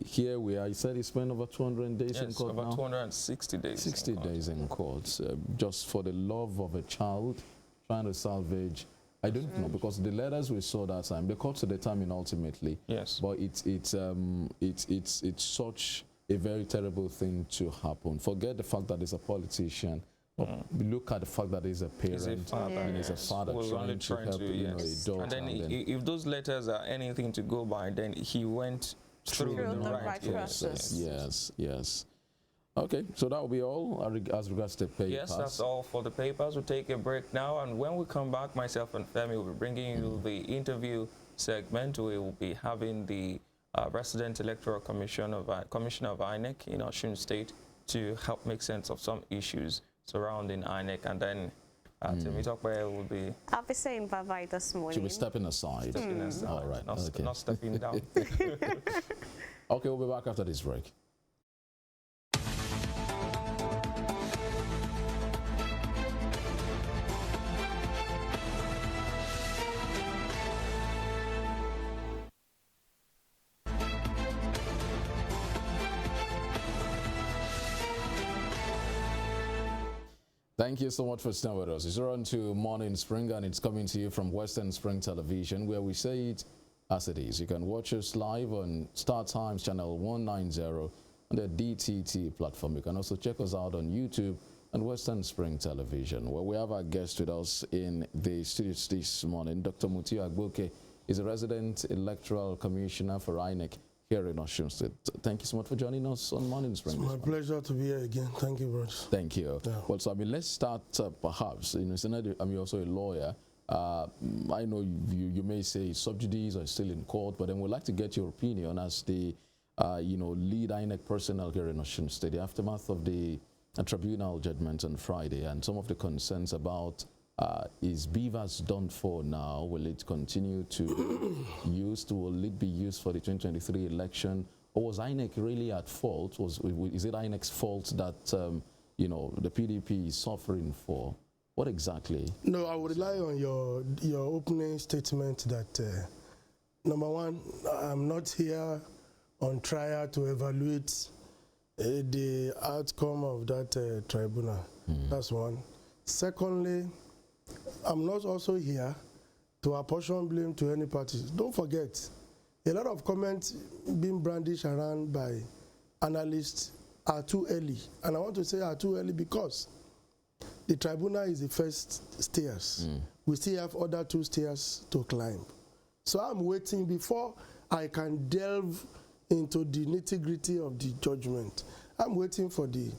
here we are. He said he spent over 200 days in court over now. 260 days. 60 days in court, just for the love of a child, trying to salvage. I don't know, because the letters we saw that time, the courts are determined ultimately. Yes. But it's such a very terrible thing to happen. Forget the fact that he's a politician. Look at the fact that he's a parent and he's a father trying to help a daughter. And then if those letters are anything to go by, then he went through the right process. Yes. Okay, so that will be all as regards to papers. Yes, that's all for the papers. We'll take a break now, and when we come back, myself and Femi will be bringing you the interview segment. We will be having the resident electoral commissioner of INEC in Osun State to help make sense of some issues surrounding INEC, and then Temitope will be... I'll be saying bye-bye this morning. She'll be stepping aside. All right. Not stepping down. Okay, we'll be back after this break. Thank you so much for staying with us. It's on to Morning Spring, and it's coming to you from Western Spring Television, where we say it as it is. You can watch us live on Star Times channel 190 on the DTT platform. You can also check us out on YouTube and Western Spring Television, where we have our guest with us in the studios this morning. Dr. Mutiu Agboke is a resident electoral commissioner for INEC here in Osun State. Thank you so much for joining us on Morning Spring. It's my pleasure to be here again. Thank you, Bruce. Thank you. Yeah. Well, so I mean, let's start perhaps. I'm also a lawyer. I know you may say subjudice are still in court, but then we'd like to get your opinion as the lead INEC personnel here in Osun State, the aftermath of the tribunal judgment on Friday, and some of the concerns about Is BVAS done for now? Will it continue to will it be used for the 2023 election? Or was INEC really at fault? Is it INEC's fault that, you know, the PDP is suffering for? What exactly? No, I would rely on your opening statement that, number one, I'm not here on trial to evaluate the outcome of that tribunal. That's one. Secondly, I'm not also here to apportion blame to any party. Don't forget, a lot of comments being brandished around by analysts are too early. And I want to say are too early because the tribunal is the first stairs. We still have other 2 stairs to climb. So I'm waiting before I can delve into the nitty-gritty of the judgment. I'm waiting for the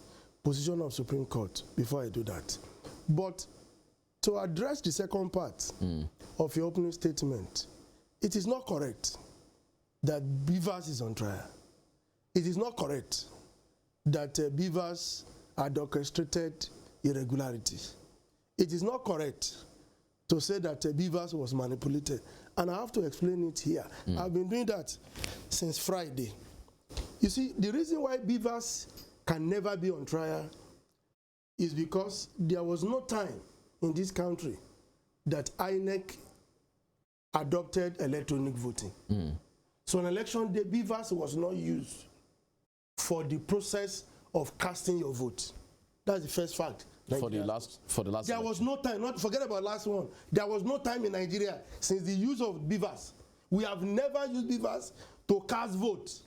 position of Supreme Court before I do that. But to address the second part of your opening statement, it is not correct that BVAS is on trial. It is not correct that BVAS had orchestrated irregularities. It is not correct to say that BVAS was manipulated. And I have to explain it here. I've been doing that since Friday. You see, the reason why BVAS can never be on trial is because there was no time in this country that INEC adopted electronic voting. So on election day, BVAS was not used for the process of casting your vote. That's the first fact. For the last there election. was no time, not forget about last one. There was no time in Nigeria since the use of BVAS. We have never used BVAS to cast votes.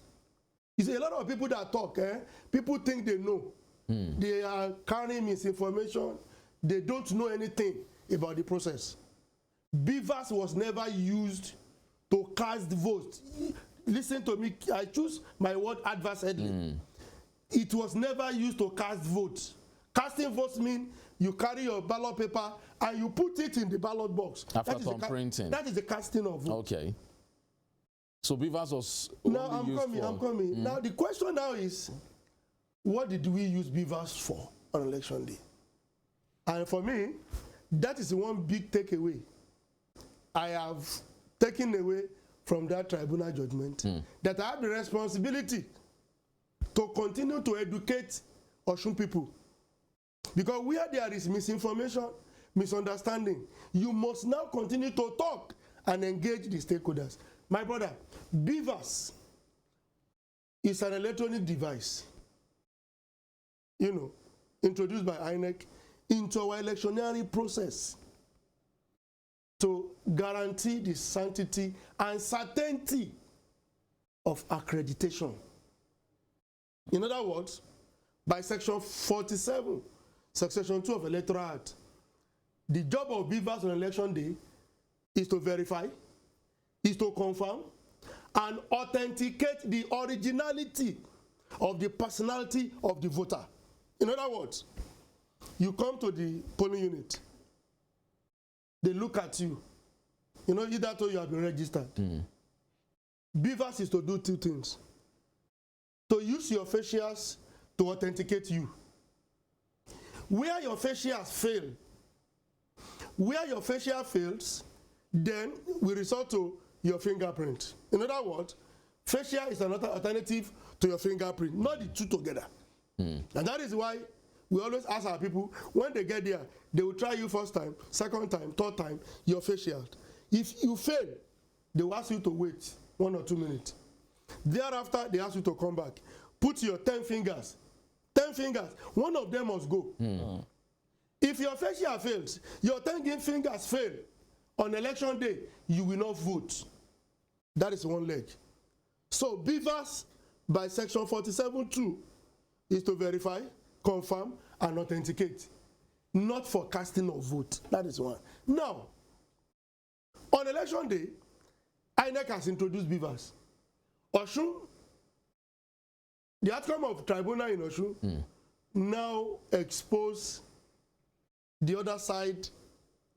It's a lot of people that talk, people think they know. They are carrying misinformation. They don't know anything about the process. BVAS was never used to cast votes. Listen to me, I choose my word adversedly. It was never used to cast votes. Casting votes means you carry your ballot paper and you put it in the ballot box. After thumbprinting. That is the casting of votes. Okay. So BVAS was Now I'm coming. Now the question now is, what did we use BVAS for on election day? And for me, that is the one big takeaway I have taken away from that tribunal judgment, that I have the responsibility to continue to educate Osun people. Because where there is misinformation, misunderstanding, you must now continue to talk and engage the stakeholders. My brother, BVAS is an electronic device, introduced by INEC into our electioneering process to guarantee the sanctity and certainty of accreditation. In other words, by section 47, section 2 of Electoral Act, the job of BVAS on election day is to verify, is to confirm, and authenticate the originality of the personality of the voter. In other words, you come to the polling unit, they look at you, either to you have been registered. BVAS is to do 2 things. To use your facials to authenticate you. Where your facials fail, where your facial fails, then we resort to your fingerprint. In other words, facial is another alternative to your fingerprint, not the 2 together. And that is why we always ask our people, when they get there, they will try you first time, second time, third time, your facial. If you fail, they will ask you to wait 1 or 2 minutes. Thereafter, they ask you to come back. Put your 10 fingers. 10 fingers. One of them must go. If your facial fails, your 10 fingers fail, on election day, you will not vote. That is one leg. So BVAS, by section 47(2), is to verify, confirm, and authenticate. Not for casting of vote. That is one. Now, on election day, INEC has introduced BVAS. Osun, the outcome of tribunal in Osun now expose the other side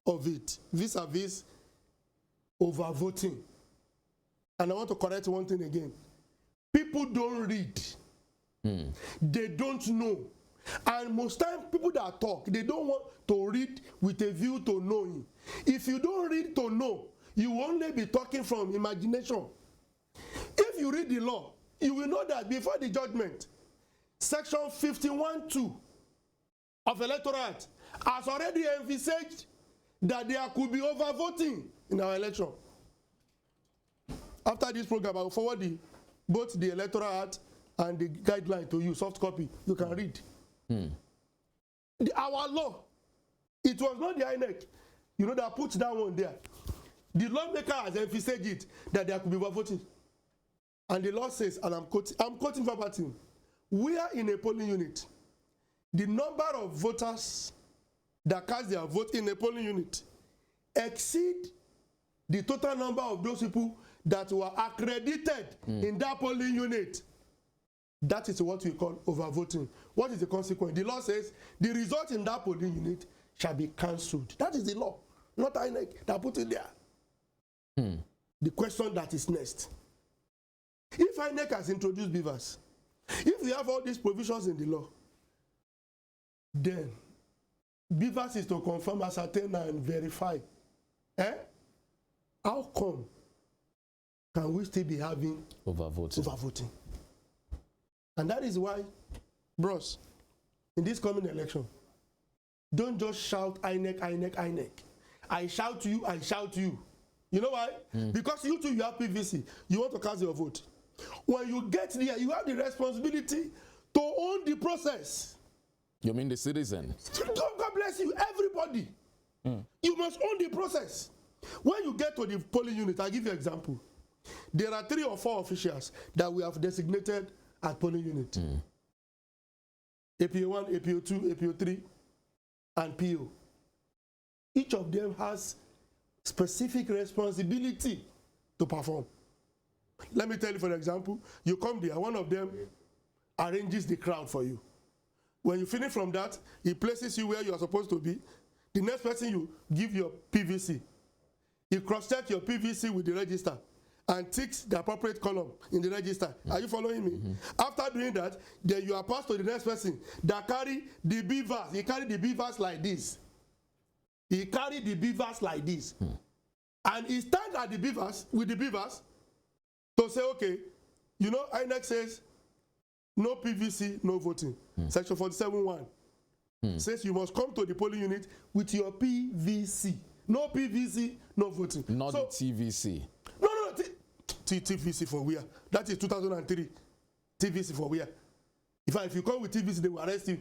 of it, vis-a-vis overvoting. And I want to correct one thing again. People don't read. They don't know. And most time, people that talk, they don't want to read with a view to knowing. If you don't read to know, you will only be talking from imagination. If you read the law, you will know that before the judgment, section 51(2) of Electoral Act has already envisaged that there could be overvoting in our election. After this program, I will forward both the Electoral Act and the guideline to you, soft copy. You can read. Our law, it was not the INEC, that put that one there. The lawmaker has envisaged it that there could be overvoting. And the law says, and I'm quoting verbatim, where in a polling unit, the number of voters that cast their vote in a polling unit exceed the total number of those people that were accredited in that polling unit. That is what we call overvoting. What is the consequence? The law says the result in that polling unit shall be cancelled. That is the law, not INEC that put it there. The question that is next. If INEC has introduced beavers, if we have all these provisions in the law, then beavers is to confirm, ascertain, and verify. How come can we still be having overvoting? And that is why, bros, in this coming election, don't just shout INEC, INEC, INEC. I shout to you, I shout to you. You know why? Because you too, you have PVC. You want to cast your vote. When you get there, you have the responsibility to own the process. You mean the citizen? God bless you, everybody. You must own the process. When you get to the polling unit, I'll give you an example. There are 3 or 4 officials that we have designated at polling unit. APO 1, APO 2, APO 3, and PO. Each of them has specific responsibility to perform. Let me tell you, for example, you come there, one of them arranges the crowd for you. When you finish from that, he places you where you are supposed to be. The next person, you give your PVC. He cross-check your PVC with the register and ticks the appropriate column in the register. Are you following me? After doing that, then you are passed to the next person that carry the beavers. He carry the beavers like this. He carry the beavers like this. And he stands at the beavers, with the beavers, to say, okay, INEC says, no PVC, no voting. Section 47(1) says you must come to the polling unit with your PVC. No PVC, no voting. Not the TVC. No, TVC for where? That is 2003. TVC for where? If you come with TVC, they will arrest you.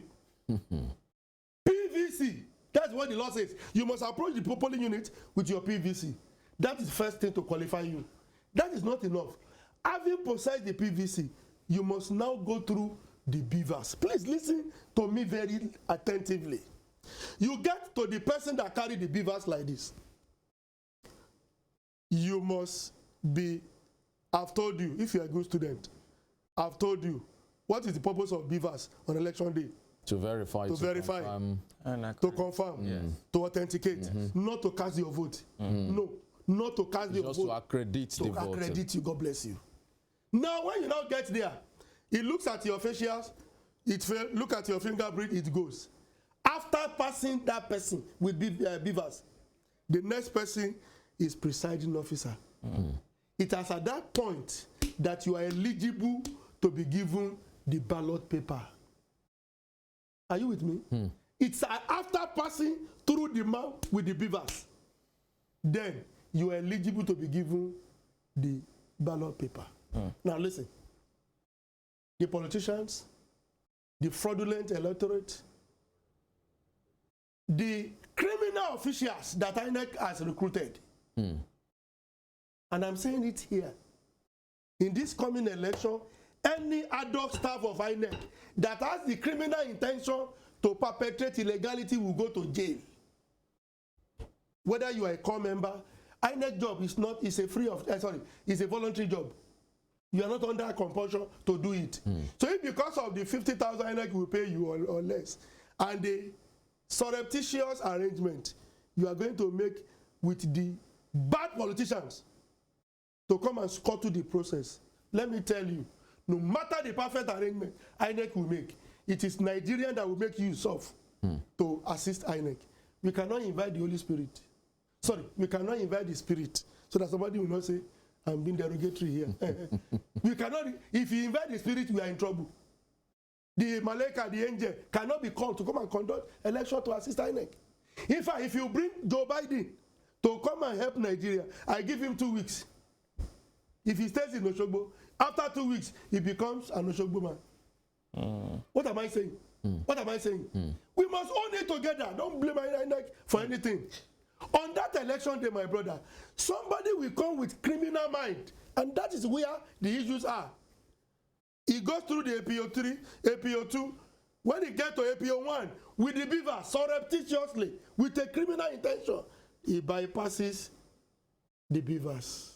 PVC. That's what the law says. You must approach the polling unit with your PVC. That is the first thing to qualify you. That is not enough. Having possessed the PVC, you must now go through the beavers. Please listen to me very attentively. You get to the person that carry the beavers like this. You must be, I've told you, if you're a good student, I've told you, what is the purpose of beavers on election day? To verify. Confirm, to authenticate, not to cast your vote. No, not to cast your vote. Just to accredit the vote. To accredit you, God bless you. Now, when you now get there, it looks at your facials, look at your fingerprint, it goes. After passing that person with beavers, the next person is presiding officer. It is at that point that you are eligible to be given the ballot paper. Are you with me? It's after passing through the man with the beavers, then you are eligible to be given the ballot paper. Now listen, the politicians, the fraudulent electorate, the criminal officials that INEC has recruited, and I'm saying it here, in this coming election, any adult staff of INEC that has the criminal intention to perpetrate illegality will go to jail. Whether you are a core member, INEC job is a voluntary job. You are not under compulsion to do it. So if because of the 50,000 INEC will pay you or less, and the surreptitious arrangement you are going to make with the bad politicians to come and scuttle the process, let me tell you, no matter the perfect arrangement INEC will make, it is Nigerian that will make use of to assist INEC. We cannot invite the Holy Spirit. Sorry, we cannot invite the Spirit so that somebody will not say, I'm being derogatory here. We cannot, if you invite the Spirit, we are in trouble. The Malaika, the angel, cannot be called to come and conduct election to assist INEC. In fact, if you bring Joe Biden to come and help Nigeria, I give him 2 weeks. If he stays in Oshogbo, after 2 weeks, he becomes an Oshogbo man. What am I saying? What am I saying? We must own it together. Don't blame INEC for anything. On that election day, my brother, somebody will come with criminal mind, and that is where the issues are. He goes through the APO 3, APO 2. When he gets to APO 1, with the beaver, surreptitiously, with a criminal intention, he bypasses the beavers.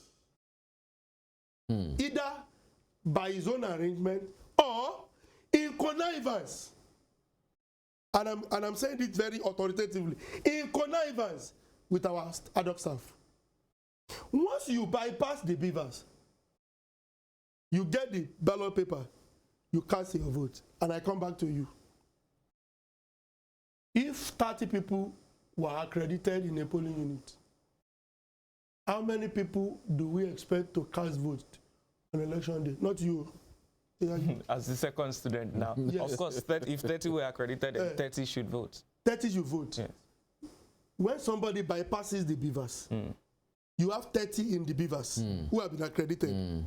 Either by his own arrangement or in connivance. And I'm saying it very authoritatively. In connivance with our ad hoc staff. Once you bypass the beavers, you get the ballot paper, you cast your vote, and I come back to you. If 30 people were accredited in a polling unit, how many people do we expect to cast vote on election day? Not you. As the second student now. Yes. Of course, if 30 were accredited, then 30 should vote. 30 should vote. Yes. When somebody bypasses the beavers, you have 30 in the beavers who have been accredited.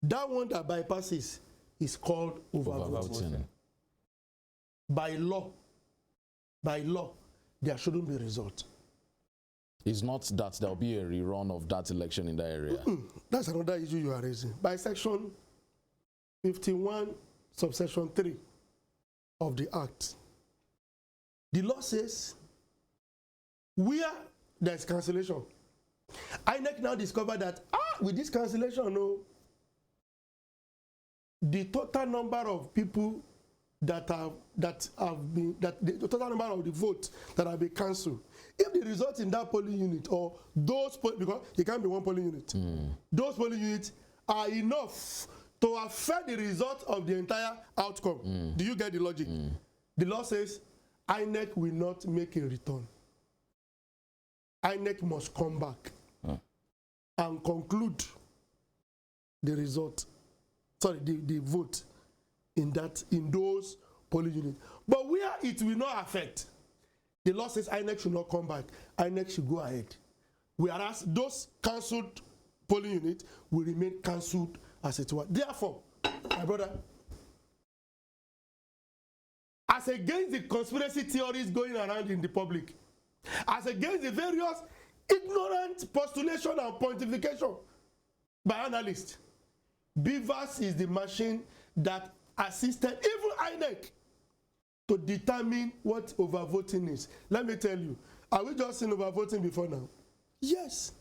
That one that bypasses is called overvoting. By law, there shouldn't be a result. It's not that there'll be a rerun of that election in that area. That's another issue you are raising. By section 51, subsection 3 of the Act, the law says where there is cancellation, INEC now discovered that with this cancellation, the total number of people the total number of the votes that have been cancelled, if the result in that polling unit or those because it can't be one polling unit, those polling units are enough to affect the result of the entire outcome. Do you get the logic? The law says INEC will not make a return. INEC must come back and conclude the result. Sorry, the vote in those polling units. But where it will not affect, the law says INEC should not come back. INEC should go ahead. Whereas those cancelled polling units will remain cancelled as it were. Therefore, my brother, as against the conspiracy theories going around in the public, as against the various ignorant postulation and pontification by analysts, BVAS is the machine that assisted even INEC to determine what overvoting is. Let me tell you, are we just seen overvoting before now? Yes,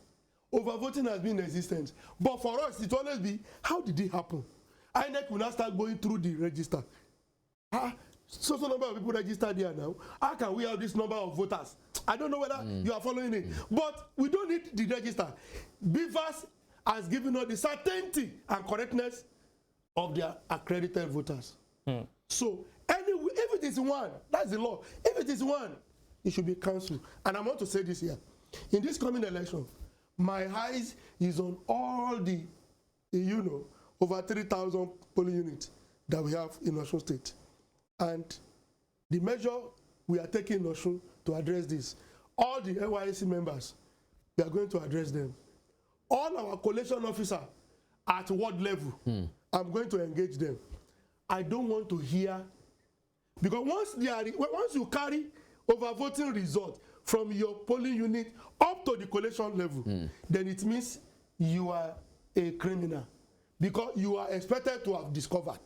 overvoting has been in existence. But for us, it will always be, how did it happen? INEC will now start going through the register. So number of people registered here now. How can we have this number of voters? I don't know whether you are following it. But we don't need the register. BVAS has given us the certainty and correctness of their accredited voters. So anyway, if it is one, that's the law. If it is one, it should be cancelled. And I want to say this here. In this coming election, my eyes is on all the, over 3,000 polling units that we have in Osun State. And the measure we are taking in Osun to address this, all the NYSC members, we are going to address them. All our collation officers at ward level, I'm going to engage them. I don't want to hear, because once you carry overvoting result from your polling unit up to the collation level, then it means you are a criminal, because you are expected to have discovered.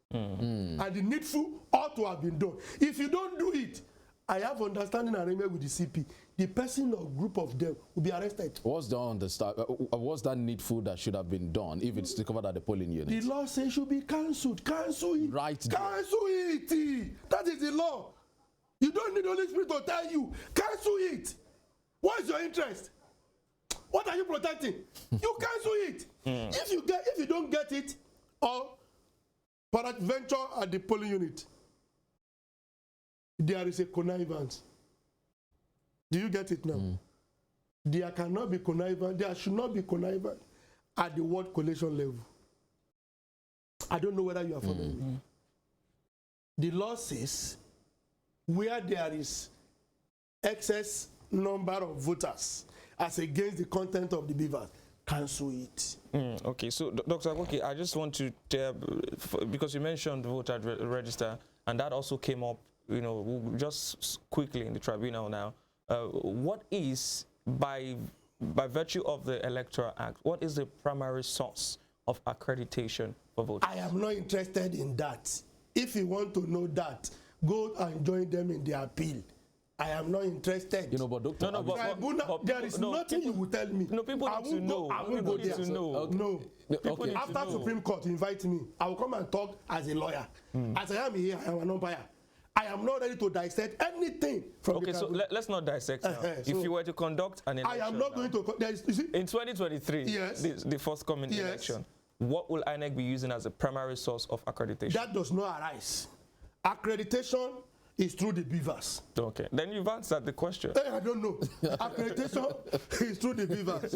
And the needful ought to have been done. If you don't do it, I have understanding arrangement with the CP. The person or group of them will be arrested. What's that needful that should have been done if it's discovered at the polling unit? The law says it should be cancelled. Cancel it. Right. Cancel it. That is the law. You don't need the Holy Spirit to tell you. Cancel it. What is your interest? What are you protecting? You cancel it. If you don't get it, or peradventure at the polling unit, there is a connivance. Do you get it now? There cannot be connivance. There should not be connivance at the word collation level. I don't know whether you are following me. The law says where there is excess number of voters as against the content of the beavers, cancel it. Okay, so Dr. Akwoki, I just want to because you mentioned voter register, and that also came up, you know, just quickly in the tribunal now. What is, by virtue of the Electoral Act, what is the primary source of accreditation for voters? I am not interested in that. If you want to know that, go and join them in the appeal. I am not interested. You know, but Doctor, there is nothing you will tell me. No, people need to know. I won't go there. No. Okay. After Supreme Court invite me, I will come and talk as a lawyer. As I am here, I am an umpire. I am not ready to dissect anything from okay, so let's not dissect now. If you were to conduct an election, I am not going to. You see, in 2023, yes, the forthcoming election, what will INEC be using as a primary source of accreditation? That does not arise. Accreditation is through the beavers. Okay, then you've answered the question. Hey, I don't know. Accreditation is through the beavers.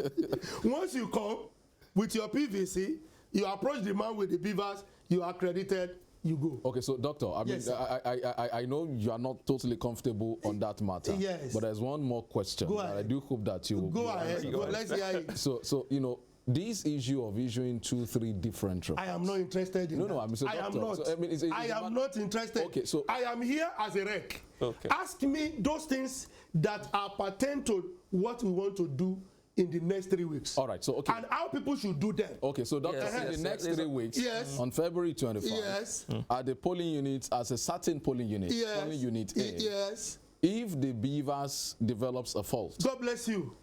Once you come with your PVC, you approach the man with the beavers, you are accredited, you go. Okay, so Doctor, I mean, yes, I know you are not totally comfortable on that matter. Yes. But there's one more question Go that ahead. I do hope that you will Go ahead. Go, let's hear it. So you know, this issue of issuing 2-3 different reports. I am not interested in that. No, I mean, so I am Doctor, not. so, I mean, I am not interested. Okay, so I am here as a rec. Okay. Ask me those things that are pertain to what we want to do in the next 3 weeks. All right, so okay. And how people should do them. Okay, so Doctor, Yes, in the next 3 weeks, Yes. on February 25, Yes. at the polling units, as a certain polling unit, Yes. polling unit A, Yes. if the beavers develops a fault, God bless you.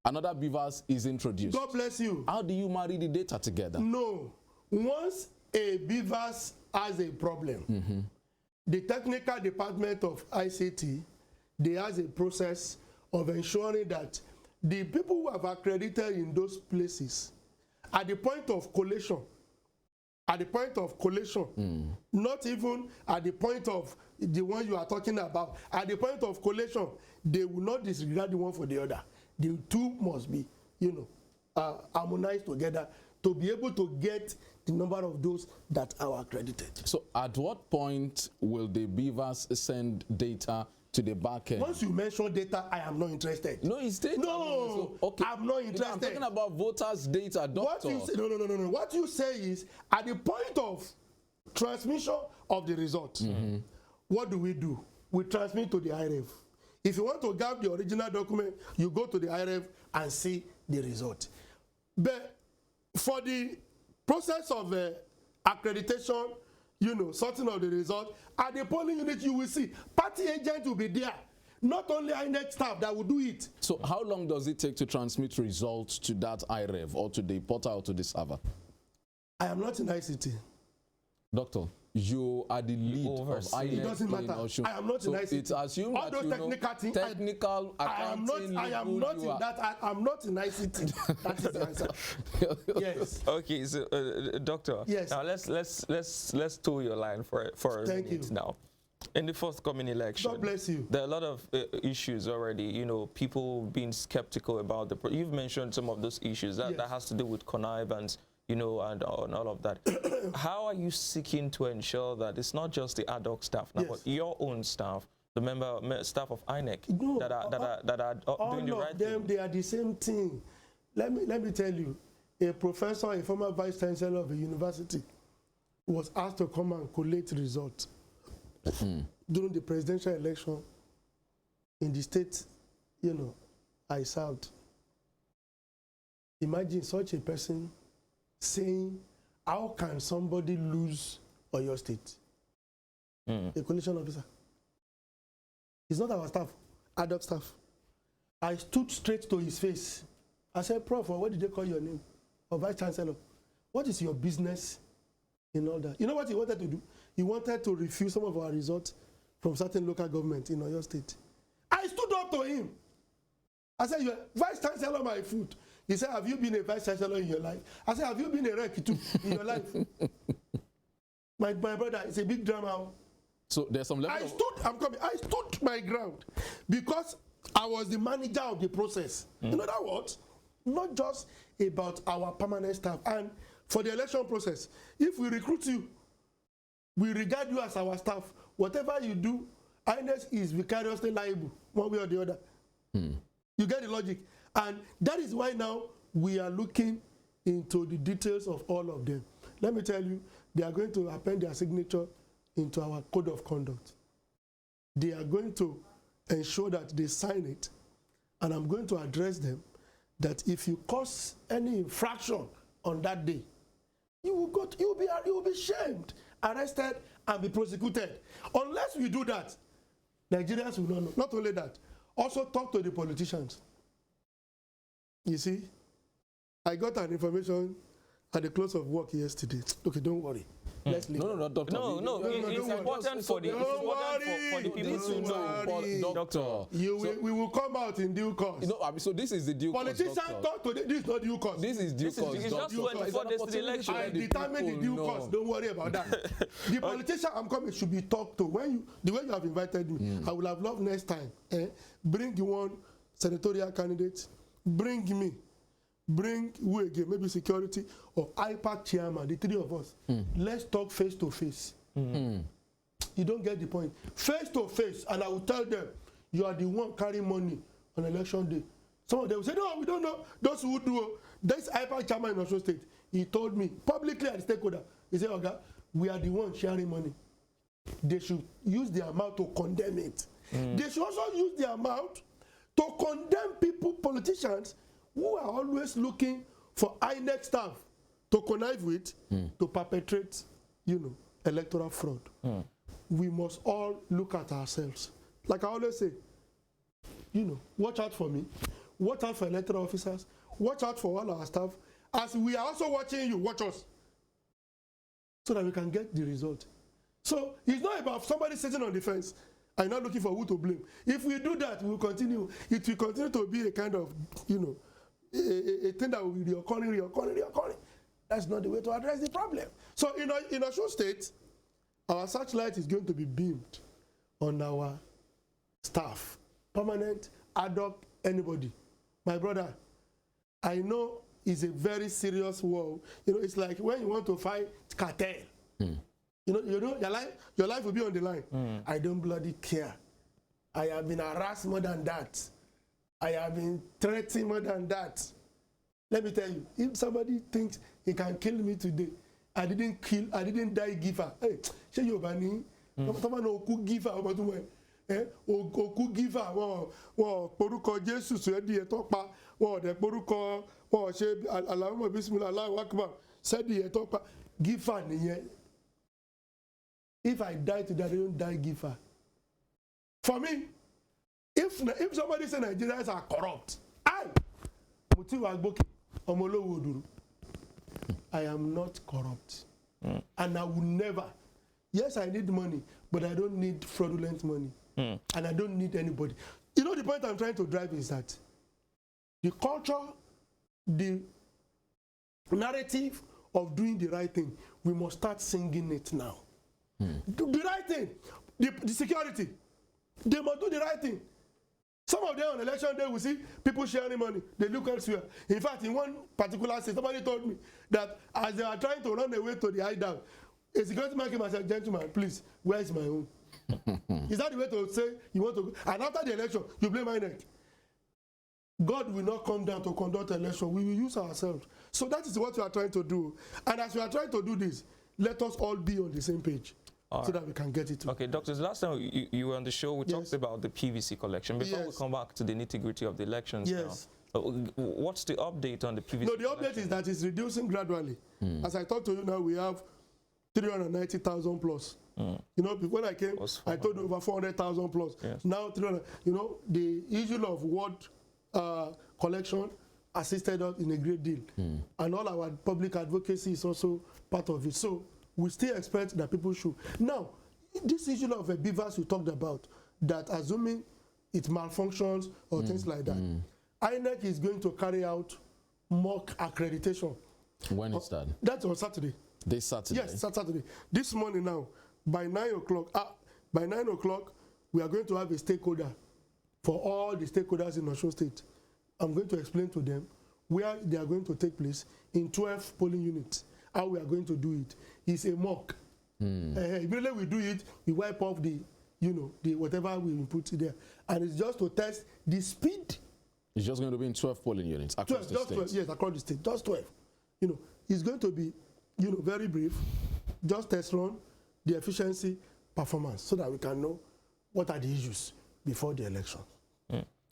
another beavers is introduced. God bless you. How do you marry the data together? No. Once a beavers has a problem, the technical department of ICT, they has a process of ensuring that the people who have accredited in those places, at the point of collation, not even at the point of the one you are talking about, at the point of collation, they will not disregard the one for the other. The two must be, harmonized together to be able to get the number of those that are accredited. So at what point will the beavers send data to the back end? Once you mention data, I am not interested. No, it's data. No, okay. I'm not interested. I'm talking about voters' data, Doctor. What you say, no. What you say is, at the point of transmission of the result, what do? We transmit to the IREV. If you want to grab the original document, you go to the IREV and see the result. But for the process of accreditation, sorting of the result, at the polling unit, you will see party agent will be there. Not only INEC staff that will do it. So how long does it take to transmit results to that IREV or to the portal or to the server? I am not in ICT. Doctor, you are the lead of INEC. It doesn't matter. I am not in ICT. It's assumed all that those technical things. Technical accounting. I am not in that. I'm not in ICT. That is the answer. Yes. Okay, so Doctor. Yes. Now let's tow your line for a minute now. In the forthcoming election, God bless you. There are a lot of issues already. People being skeptical about the. You've mentioned some of those issues that has to do with connivance. And all of that. How are you seeking to ensure that it's not just the ad hoc staff now, but your own staff, the staff of INEC, that are doing the right thing? All of them, they are the same thing. Let me tell you, a professor, a former vice chancellor of a university, was asked to come and collate results during the presidential election in the state, I served. Imagine such a person saying, how can somebody lose Oyo State? A collation officer. It's not our staff, ad hoc staff. I stood straight to his face. I said, Prof, what did they call your name? Or Vice Chancellor, what is your business in all that? You know what he wanted to do? He wanted to refuse some of our results from certain local government in Oyo State. I stood up to him. I said, you're Vice Chancellor, my foot. He said, have you been a vice chancellor in your life? I said, have you been a rec too in your life? My brother, it's a big drama. So there's some level I stood my ground because I was the manager of the process. In other words, not just about our permanent staff. And for the election process, if we recruit you, we regard you as our staff. Whatever you do, INEC is vicariously liable, one way or the other. You get the logic? And that is why now we are looking into the details of all of them. Let me tell you, they are going to append their signature into our code of conduct. They are going to ensure that they sign it, and I'm going to address them that if you cause any infraction on that day, you will be shamed, arrested, and be prosecuted. Unless we do that, Nigerians will not know. Not only that, also talk to the politicians. You see, I got an information at the close of work yesterday. Okay, don't worry. Let's leave. No, Doctor. No, it's important for the people to know. Doctor. We will come out in due course. You know, so this is the due course. Politicians talk to this is not due course. This is due course. It's just 24 days to the election. I determine the due course. Don't worry about that. The politician I'm coming should be talked to. The way you have invited me, I will have loved next time. Bring you one senatorial candidate. Bring me. Bring who again? Maybe security or IPAC chairman, the three of us. Let's talk face to face. You don't get the point. Face to face, and I will tell them, you are the one carrying money on election day. Some of them will say, no, we don't know. Those who do, this IPAC chairman in Osun State, he told me publicly at the stakeholder, he said, Oga, we are the ones sharing money. They should use their mouth to condemn it. They should also use their mouth to condemn people, politicians, who are always looking for INEC staff to connive with, to perpetrate, electoral fraud. We must all look at ourselves. Like I always say, watch out for me, watch out for electoral officers, watch out for all our staff. As we are also watching you, watch us, so that we can get the result. So it's not about somebody sitting on the fence and not looking for who to blame. If we do that, we will continue. It will continue to be a kind of, a thing that will be reoccurring. That's not the way to address the problem. So in Osun State, our searchlight is going to be beamed on our staff, permanent, ad hoc, anybody. My brother, I know it's a very serious war. It's like when you want to fight cartel. Your life will be on the line. I don't bloody care. I have been harassed more than that. I have been threatened more than that. Let me tell you, if somebody thinks he can kill me today, I didn't die giver. Hey, say you bani. Someone oku giver about when. Oku giver. Wo poruko Jesus so di eto pa. Wo de poruko wo se Allahumma bismillah Allahu akbar. Said di eto pa. Giver niyen. If I die today, I don't die giver. For me, if somebody say Nigerians are corrupt, I am not corrupt. And I will never. Yes, I need money, but I don't need fraudulent money. And I don't need anybody. The point I'm trying to drive is that the culture, the narrative of doing the right thing, we must start singing it now. Do the right thing. The security, they must do the right thing. Some of them on election day will see people sharing money. They look elsewhere. In fact, in one particular state, somebody told me that as they are trying to run away to the hideout, a security man came and said, gentlemen, please, where is my own? Is that the way to say you want to go? And after the election, you blame INEC. God will not come down to conduct election. We will use ourselves. So that is what we are trying to do. And as we are trying to do this, let us all be on the same page. So that we can get it to. Okay, doctors, last time you were on the show, we talked about the PVC collection. Before we come back to the nitty-gritty of the elections now, what's the update on the PVC No, the update is that it's reducing gradually. As I talked to you now, we have 390,000 plus. When I came, I told you over 400,000 plus. Yes. Now, 300, the issue of ward collection assisted us in a great deal. And all our public advocacy is also part of it. So we still expect that people should. Now, this issue of a beavers we talked about, that assuming it malfunctions or things like that, INEC is going to carry out mock accreditation. When is that? That's on Saturday. This Saturday? Yes, Saturday. This morning now, by 9 o'clock, By 9 o'clock, we are going to have a stakeholder for all the stakeholders in Osun State. I'm going to explain to them where they are going to take place in 12 polling units. How we are going to do it. It's a mock. Immediately we do it, we wipe off the, the whatever we input there. And it's just to test the speed. It's just going to be in 12 polling units across 12, the just state. 12, yes, across the state, just 12. It's going to be, very brief, just test run the efficiency performance so that we can know what are the issues before the election.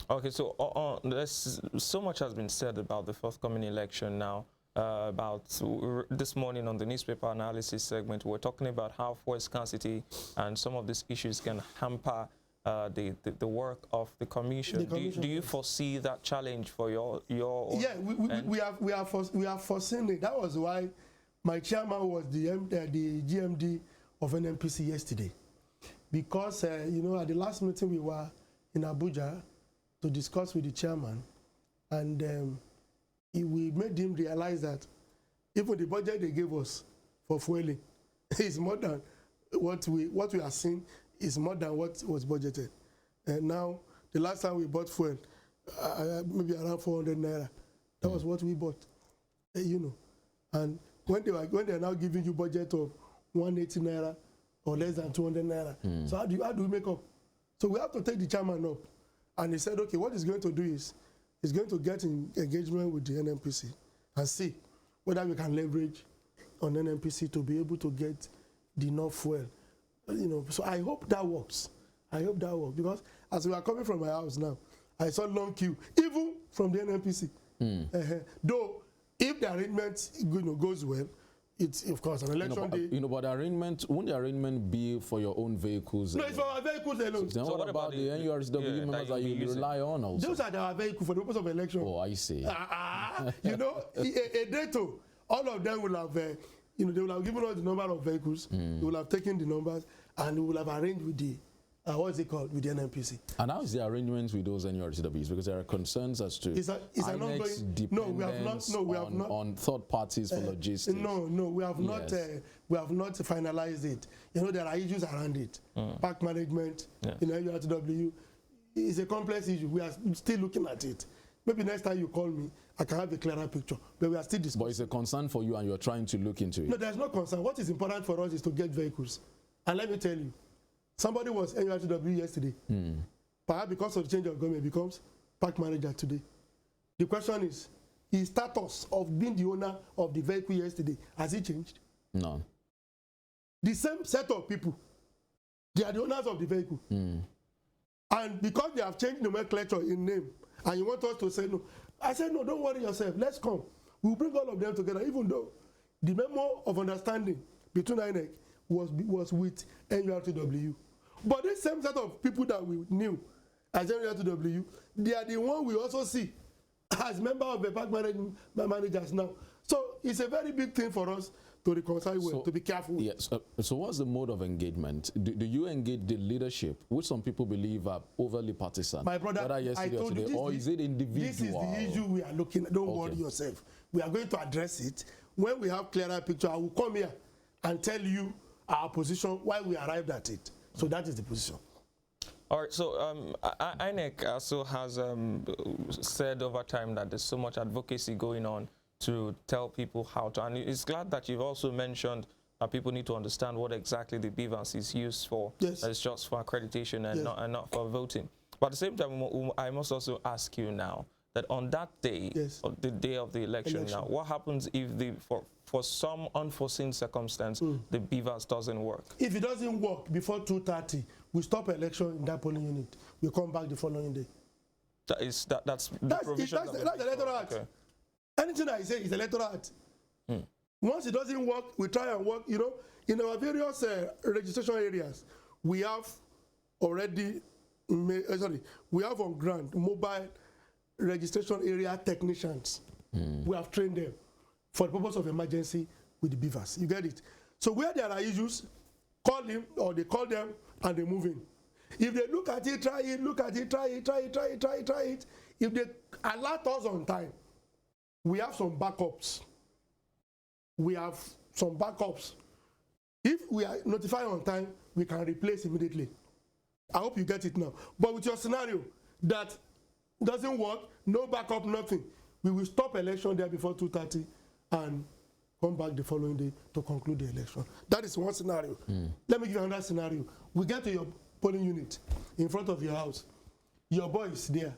Okay, so there's so much has been said about the forthcoming election now. This morning on the newspaper analysis segment, we're talking about how fuel scarcity and some of these issues can hamper the work of the commission. Do you foresee that challenge for your Yeah, we have foreseen it. That was why my chairman was the GMD of NNPC yesterday, because at the last meeting we were in Abuja to discuss with the chairman, and we made him realize that even the budget they gave us for fueling is more than what we are seeing is more than what was budgeted. And now the last time we bought fuel, maybe around 400 naira. That was what we bought, And when they are now giving you budget of 180 naira or less than 200 naira, so how do we make up? So we have to take the chairman up, and he said, okay, what he's going to do is he's going to get in engagement with the NNPC and see whether we can leverage on NNPC to be able to get the enough fuel. So I hope that works. I hope that works, because as we are coming from my house now, I saw long queue, even from the NNPC. Though, if the arrangement goes well, it's of course an election day. But the arrangement, won't the arrangement be for your own vehicles? No, it's for our vehicles alone. Then what about the NURSW members that you rely on also? Those are our vehicles for the purpose of election. Oh, I see. A dato, all of them will have, they will have given us the number of vehicles. They will have taken the numbers, and we will have arranged with the, what's it called, with the NNPC. And how is the arrangement with those NURSWs? Because there are concerns as to INEC's dependence on third parties for logistics. No, we have not. We have not finalized it. There are issues around it. Park management, NURSW, is a complex issue. We are still looking at it. Maybe next time you call me, I can have a clearer picture. But we are still discussing. But it's a concern for you, and you're trying to look into it. No, there's no concern. What is important for us is to get vehicles. And let me tell you, somebody was NURSW yesterday. Perhaps because of the change of government, becomes park manager today. The question is, his status of being the owner of the vehicle yesterday, has it changed? No. The same set of people, they are the owners of the vehicle. And because they have changed nomenclature in name, and you want us to say no, I said, no, don't worry yourself, let's come. We'll bring all of them together, even though the memo of understanding between INEC was with NURSW. But this same set of people that we knew as NURSW, they are the one we also see as member of the park managers now. So it's a very big thing for us to reconcile with, to be careful with. Yes. So what's the mode of engagement? Do you engage the leadership, which some people believe are overly partisan? My brother, I told you, or is it individual? This is the issue we are looking at. Don't worry yourself. We are going to address it. When we have clearer picture, I will come here and tell you our position, why we arrived at it. So that is the position. All right, so INEC also has said over time that there's so much advocacy going on to tell people how to, and it's glad that you've also mentioned that people need to understand what exactly the BVAS is used for. Yes. It's just for accreditation and, not for voting. But at the same time, I must also ask you now that on that day, or the day of the election now, what happens if for some unforeseen circumstance, the BVAS doesn't work? If it doesn't work before 2:30, we stop election in that polling unit. We come back the following day. That's the provision. That's the electoral act. Okay. Anything I say is electoral act. Once it doesn't work, we try and work. In our various registration areas, we have already, we have on ground mobile registration area technicians. We have trained them for the purpose of emergency with the BVAS. You get it? So where there are issues, call him, or they call them and they move in. If they look at it, try it, look at it, try it. If they alert us on time, we have some backups. If we are notified on time, we can replace immediately. I hope you get it now. But with your scenario that doesn't work, no backup, nothing, we will stop election there before 2:30 and come back the following day to conclude the election. That is one scenario. Let me give you another scenario. We get to your polling unit in front of your house. Your boy is there.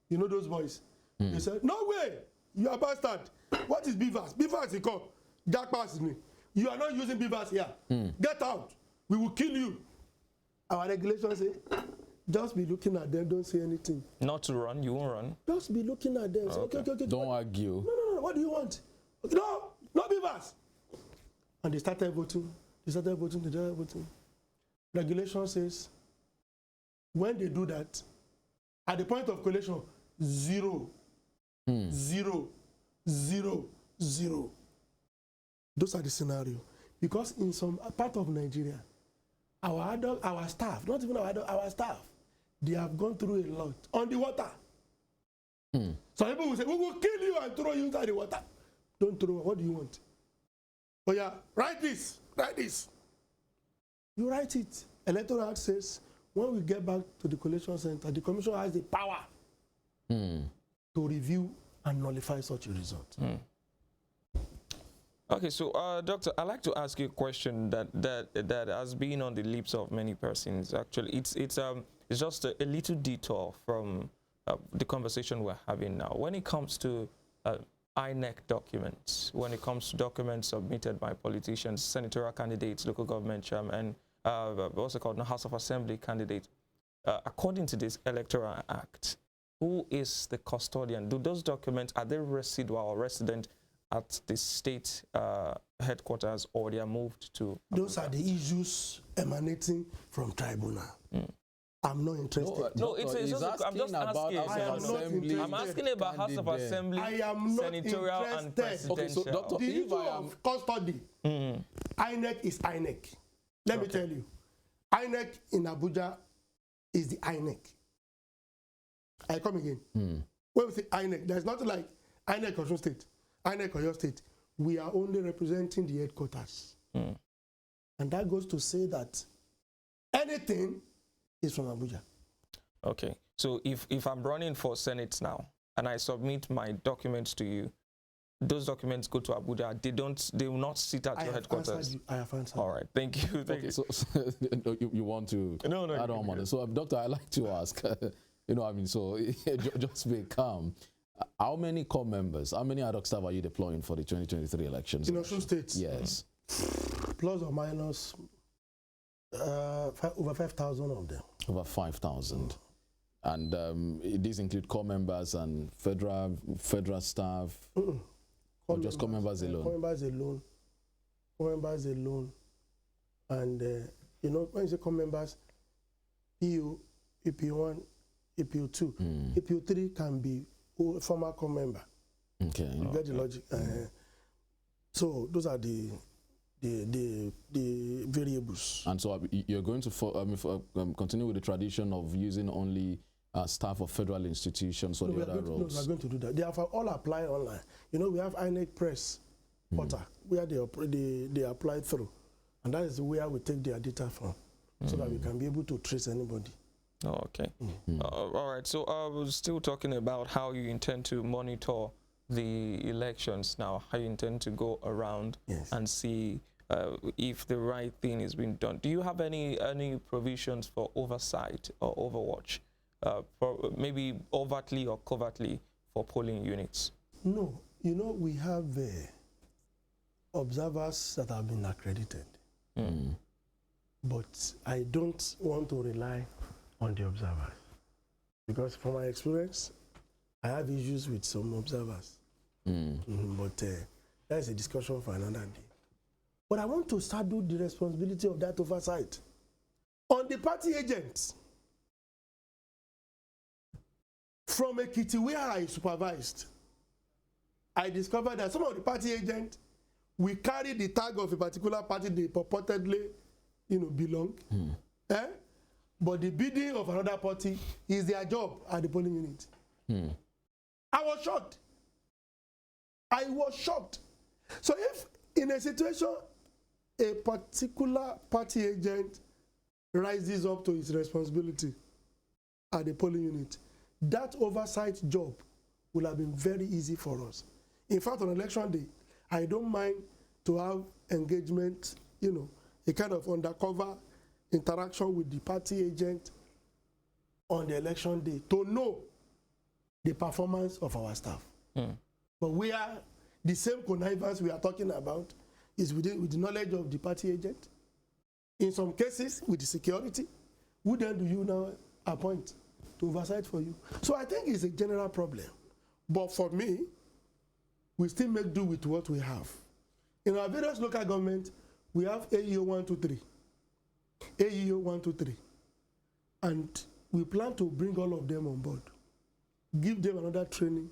You know those boys? They said, no way, you are bastard. What is BVAS? BVAS is called. Jack passes me. You are not using BVAS here. Get out. We will kill you. Our regulations say, just be looking at them, don't say anything. Not to run, you won't run. Just be looking at them. Say, Okay. okay. Don't argue. No, what do you want? No BVAS. And they started voting. They started voting. Regulation says, when they do that, at the point of collation, 0, 0, 0, 0. Those are the scenario. Because in some part of Nigeria, our staff, not even our staff, they have gone through a lot on the water. Some people will say, we will kill you and throw you inside the water. Don't throw. What do you want? Oh yeah, write this. You write it. Electoral Act says, when we get back to the collation center, the commission has the power to review and nullify such a result. Okay, so Doctor, I'd like to ask you a question that has been on the lips of many persons. Actually, it's just a little detour from the conversation we're having now. When it comes to INEC documents, when it comes to documents submitted by politicians, senatorial candidates, local government chairmen, also called the House of Assembly candidates, according to this Electoral Act, who is the custodian? Do those documents, are they residual or resident at the state headquarters, or they are moved to Abuja? Those are the issues emanating from tribunal. I'm not interested. No, it's just I'm just asking. I'm asking about House of Assembly, I am not senatorial and interested. presidential. Okay, so Doctor, The if issue I am of custody, INEC is INEC. Let me tell you, INEC in Abuja is the INEC. I come again. When we say INEC, there's nothing like INEC Osun State, INEC Oyo State. We are only representing the headquarters. And that goes to say that anything is from Abuja. Okay, so if I'm running for Senate now and I submit my documents to you, those documents go to Abuja. They will not sit at your headquarters. I have answered. All right, thank you. Thank you. So you want to No, add on money. So Doctor, I'd like to ask, so just be calm. How many core members, how many ad hoc staff are you deploying for the 2023 elections? In Osun State? Yes. Plus or minus over 5,000 of them. Over 5,000. And these include core members and federal staff, or just core members alone? Core members alone. And, when you say core members, EU, EP1, EP2, EP3 can be a former core member. Okay. You get the logic. So those are the variables. And so you're going to continue with the tradition of using only staff of federal institutions or the other roles? No, we're going to do that. They have all apply online. We have INEC Press portal where they apply through. And that is where we take their data from so that we can be able to trace anybody. Oh, okay. All right. So I was still talking about how you intend to monitor the elections now, how you intend to go around and see if the right thing is being done. Do you have any provisions for oversight or overwatch, maybe overtly or covertly for polling units? No. We have observers that have been accredited. But I don't want to rely on the observers. Because from my experience, I have issues with some observers. But that's a discussion for another day. But I want to saddle the responsibility of that oversight on the party agents. From Ekiti, where I supervised, I discovered that some of the party agents will carry the tag of a particular party they purportedly, belong. But the bidding of another party is their job at the polling unit. I was shocked. So if in a situation a particular party agent rises up to his responsibility at the polling unit, that oversight job will have been very easy for us. In fact, on election day, I don't mind to have engagement, you know, a kind of undercover interaction with the party agent on the election day to know the performance of our staff. But we are, the same connivance we are talking about is with the knowledge of the party agent. In some cases, with the security, who then do you now appoint to oversight for you? So I think it's a general problem. But for me, we still make do with what we have. In our various local governments, we have AEO 123, AEO 123, and we plan to bring all of them on board, give them another training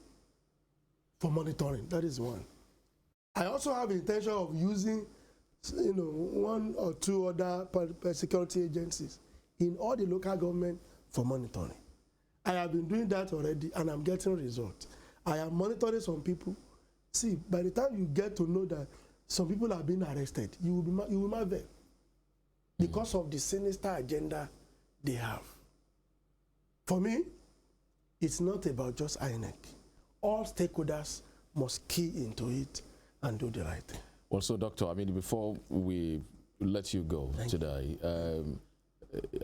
for monitoring. That is one. I also have intention of using, you know, one or two other security agencies in all the local government for monitoring. I have been doing that already, and I'm getting results. I am monitoring some people. See, by the time you get to know that some people are being arrested, you will marvel because of the sinister agenda they have. For me, it's not about just INEC. All stakeholders must key into it and do the right thing. Also, Doctor, I mean, before we let you go today,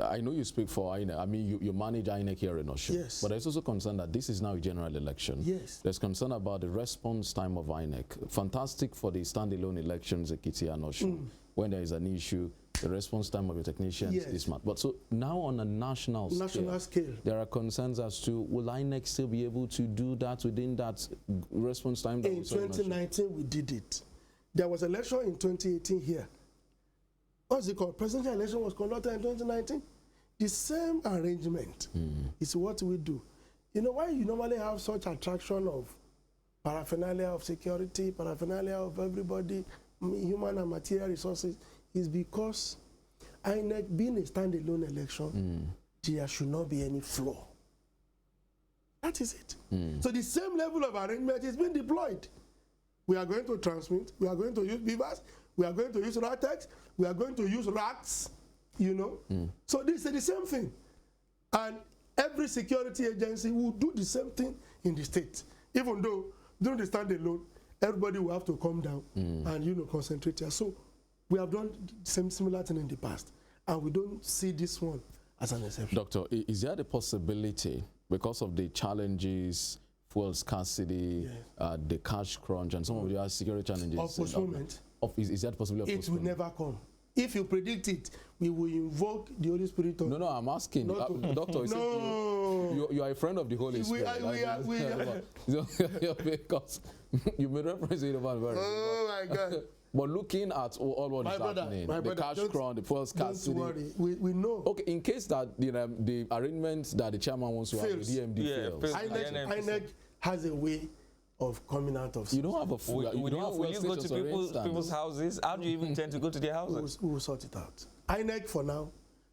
I know you speak for INEC. I mean, you manage INEC here in Osun. Yes. But there's also concern that this is now a general election. Yes. There's concern about the response time of INEC. Fantastic for the standalone elections, Ekiti and Osun. When there is an issue, the response time of the technicians is smart. But so now on a national scale, there are concerns as to will INEC still be able to do that within that response time? That in 2019, we did it. There was election in 2018 here. What's it called? Presidential election was conducted in 2019. The same arrangement is what we do. You know why you normally have such attraction of paraphernalia of security, paraphernalia of everybody, human and material resources, is because INEC being a standalone election, there should not be any flaw. That is it. So the same level of arrangement is being deployed. We are going to transmit, we are going to use beavers, we are going to use RATEX, we are going to use rats, you know. So this is the same thing. And every security agency will do the same thing in the state. Even though during the standalone, everybody will have to come down and, you know, concentrate here. So we have done the same similar thing in the past. And we don't see this one as an exception. Doctor, is there the possibility, because of the challenges, fuel scarcity, the cash crunch, and some of the other security challenges, of postponement, is that possible? It will never come. If you predict it, we will invoke the Holy Spirit. No, I'm asking. Doctor, you are a friend of the Holy Spirit. We are. Because you made reference to it about very. Oh my God. But looking at all what is happening, the cash crunch, the fuel scarcity. Don't worry, we know. Okay, in case that the arrangement that the chairman wants to have, the DMD fails. INEC has a way of coming out of. You don't have a fuel. Will you go to people's houses? How do you even intend to go to their houses? We will sort it out. INEC for now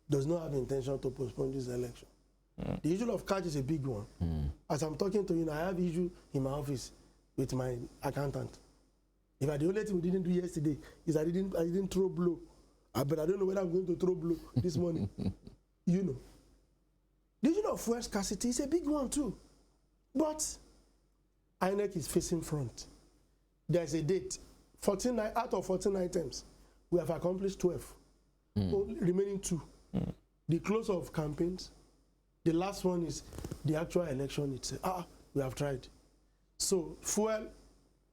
does not have intention to postpone this election. The issue of cash is a big one. As I'm talking to you, I have issue in my office with my accountant. If the only thing we didn't do yesterday is I didn't throw blow. But I don't know whether I'm going to throw blow this morning. You know. The issue of fuel scarcity is a big one too. But INEC is facing front. There's a date. 14 out of 14 items, we have accomplished 12. Remaining 2. The close of campaigns. The last one is the actual election itself. We have tried. So fuel,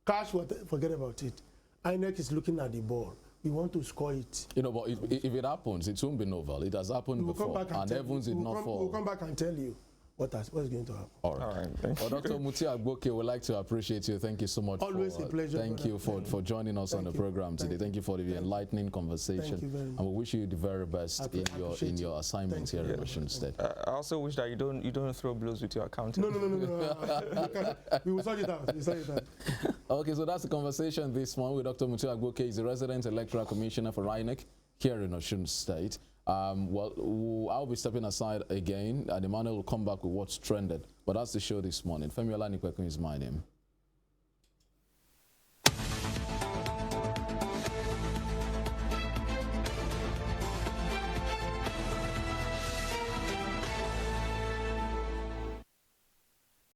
cash, forget about it. INEC is looking at the ball. We want to score it. You know, but if it happens, it won't be novel. It has happened before, and heavens did not fall. We'll come back and tell you what's going to happen. All right. Thank you. Dr. Muti Agboke, we'd like to appreciate you. Thank you so much. Always a pleasure. Thank you for joining us on the program today. Thank you for the enlightening conversation. Thank you very much. And we wish you the very best in your assignments here in Osun State. I also wish that you don't throw blows with your accountant. No. We will sort it out. Okay, so that's the conversation this morning with Dr. Muti Agboke. He's the resident electoral commissioner for INEC here in Osun State. I'll be stepping aside again, and Emmanuel will come back with what's trended. But that's the show this morning. Femi Olanikwekun is my name.